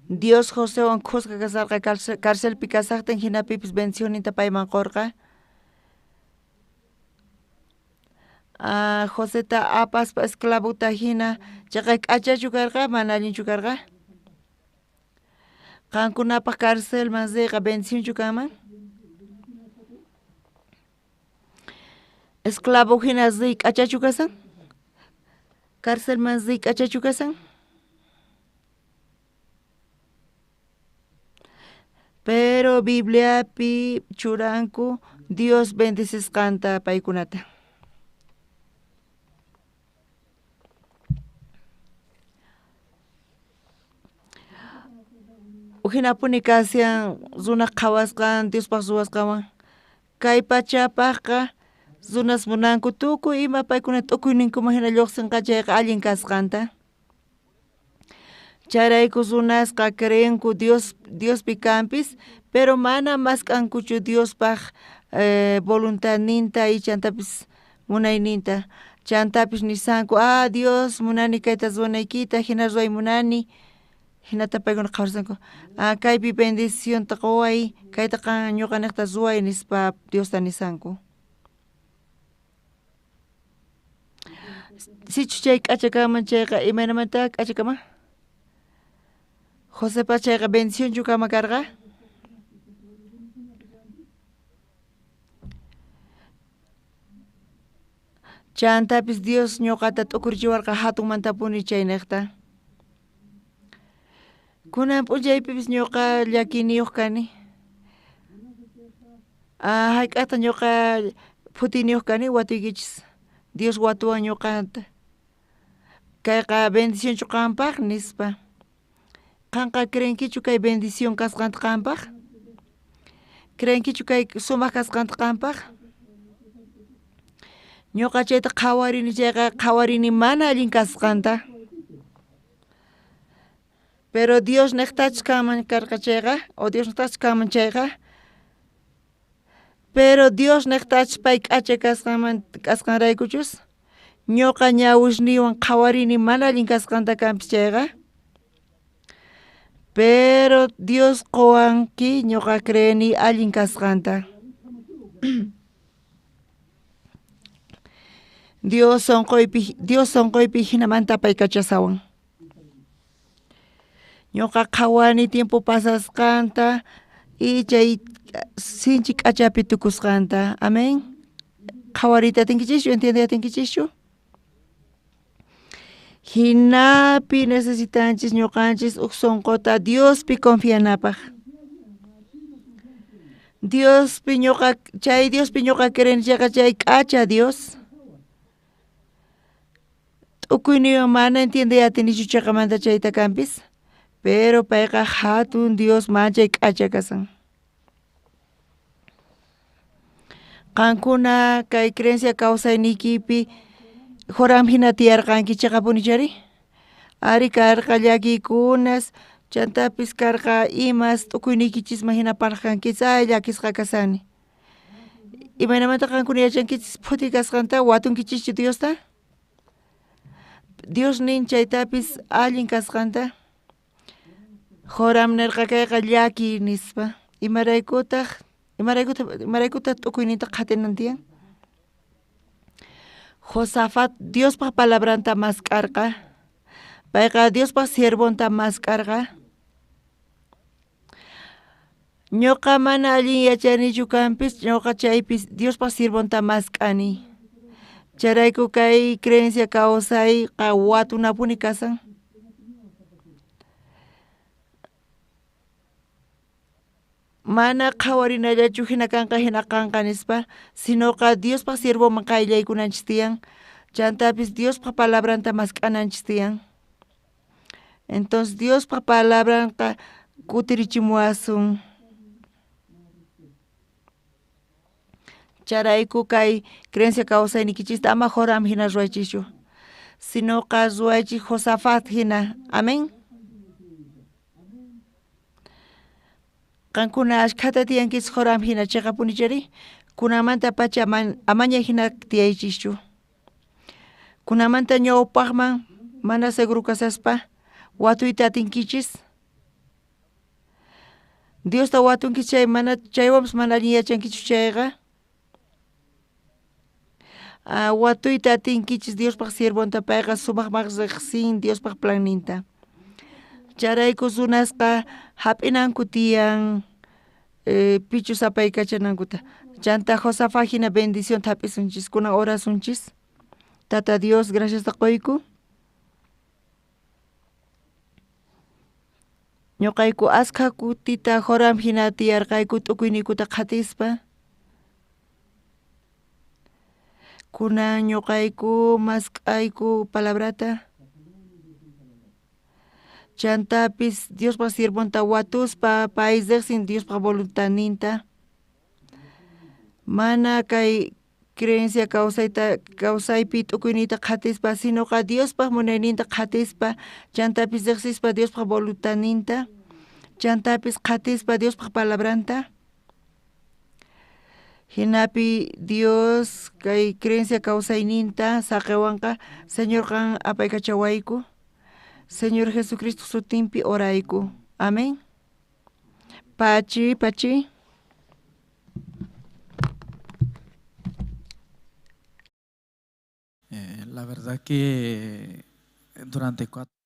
Dios Josewan qusqa kasarqa cárcelpi kasaqtin hinapipis bendicioninta payman qorqa. Joseta apaspa esclavuta hina chayqa k'achachu karqa mana allinchu karqa? Qankunapaq cárcelman ziyqa bendicionchu kanman? Esclavo hina ziy k'achachu kasan? Cárcelman ziy k'achachu kasan? Pero Bibliapi churanku Dios bendisisqanta paykunata. Uhinapuni kasian runa qhawasqan Diospaq ruwasqawan. Kay pachapaqqa runas munanku tukuy ima paykuna t'ukuyninkuman hina lluqsinqa chayqa allin kasqanta. Charayku runasqa creenku Diospi kanpis, pero mana maskankuchu Diospaq voluntadninta y chantapis munayninta. Chantapis nisanku, Dios munani kayta ruwanaykita, hina ruway munani. Hinata paykuna qhawrisanku, kaypi bendicionta quway, kaytaqa ñuqaniqta ruway nispa Diosta nisanku. Sichu chay k'acha kanman chayqa imaynamanta k'acha kanman? Josepa chayqa bendición chukama karqa? Chantapis Dios ñuqata t'ukurchiwarqa hatunmantapuni chay niqta. Kunan p'unchaypipis ñuqa llakiniyuq kani. Hayk'ata ñuqa phutiniyuq kani watuykichis Dios watuwan ñuqanta kayqa bendicionchu qampaq nispa qanqa creenkichu kay bendición kasqanta qampaq creenkichu kay sumaq kasqanta qampaq ñuqa chayta qhawarini chayqa qhawarini mana allin kasqanta pero Dios niqtachus kanman karqa chayqa o Dios niqtachus kanman chayqa pero Dios niqtachus pay k'achay kasqanraykuchus ñuqa ñawishniwan qhawarini mana allin kasqanta kanpis chayqa pero Dios qowanki ñuqa creeni allin kasqanta Dios sonqoypi hinamanta pay kachasawan ñuqa qhawani tiempo pasasqanta y chay sinchi k'achapi tukusqanta amén qhawarita tinkichischu entiende tinkichischu hinapi necesitanchis ñuqanchis huk sonqota Diospi confianapaq Diospi ñuqa creenchayqa chay k'acha Dios t'ukuyniwan mana entiende atinichu chayqamanta chayta kanpis pero payqa hatun Dios manchay k'acha kasan qankuna kay creencia kawsaynikipi horam hina tiyarqanki chaqapunichari ari karqa llakikunas chantapis karqa imas t'ukuynikichisma hina parqankis llakisqa kasani imaynamanta qankuna yachankichis phuti kasqanta watunkichischu Diosta Dios nin chaytapis allin kasqanta horam nirqa kayqa llaki nispa imaraykutaq t'ukuyninta qatinantiyan Josafat Diospaq palabranta maskarqa payqa Diospaq siervonta maskarqa ñuqa mana allin yachanichu kanpis ñuqa chaypis Diospaq siervonta maskani chayrayku kay creencia kawsayqa watunapuni kasan mana qhawarinallachu hina kanqa nispa sinoqa Diospaq siervoman qayllaykunanchis tiyan chantapis Diospaq palabranta mask'ananchis tiyan entonces Diospaq palabranqa kutirichimuwasun charayku kay creencia kawsaynikichista ama horam hina ruwaychischu sinoqa ruwaychik Josafat hina amén qankuna ashkhata tiyankis horam hina chaqapunichari kunamanta pacha amaña hina tiyaychischu kunamanta ñawpaqman mana seguro kasaspa watuyta atinkichis Diosta watunki chay mana chaywanpas mana allin yachankichu chayqa watuyta atinkichis Diospaq siervonta payqa sumaqmaq riqsin Diospaq planninta charayku runasqa hap'inanku tiyan pichu sapay kachanankuta chanta Josafat hina bendición hap'isunchis kunan orasunchis Tata Dios gracias qoyku ñuqayku askha kutita horam hina tiyarqayku t'ukuynikuta qatispa kunan ñuqayku mask'ayku palabrata chantapis Diospaq siervonta watuspa pay riqsin Diospaq voluntadninta mana kay creencia kawsaypi t'ukuynita qatispa sinoqa Diospaq munayninta qatispa chantapis riqsispa Diospaq voluntadninta chantapis qatispa Diospaq palabranta hinapi Dios kay creencia kawsayninta saqewanqa Señor qan apaykachawayku Señor Jesucristo sutinpi orayku amén pachi la verdad que durante 4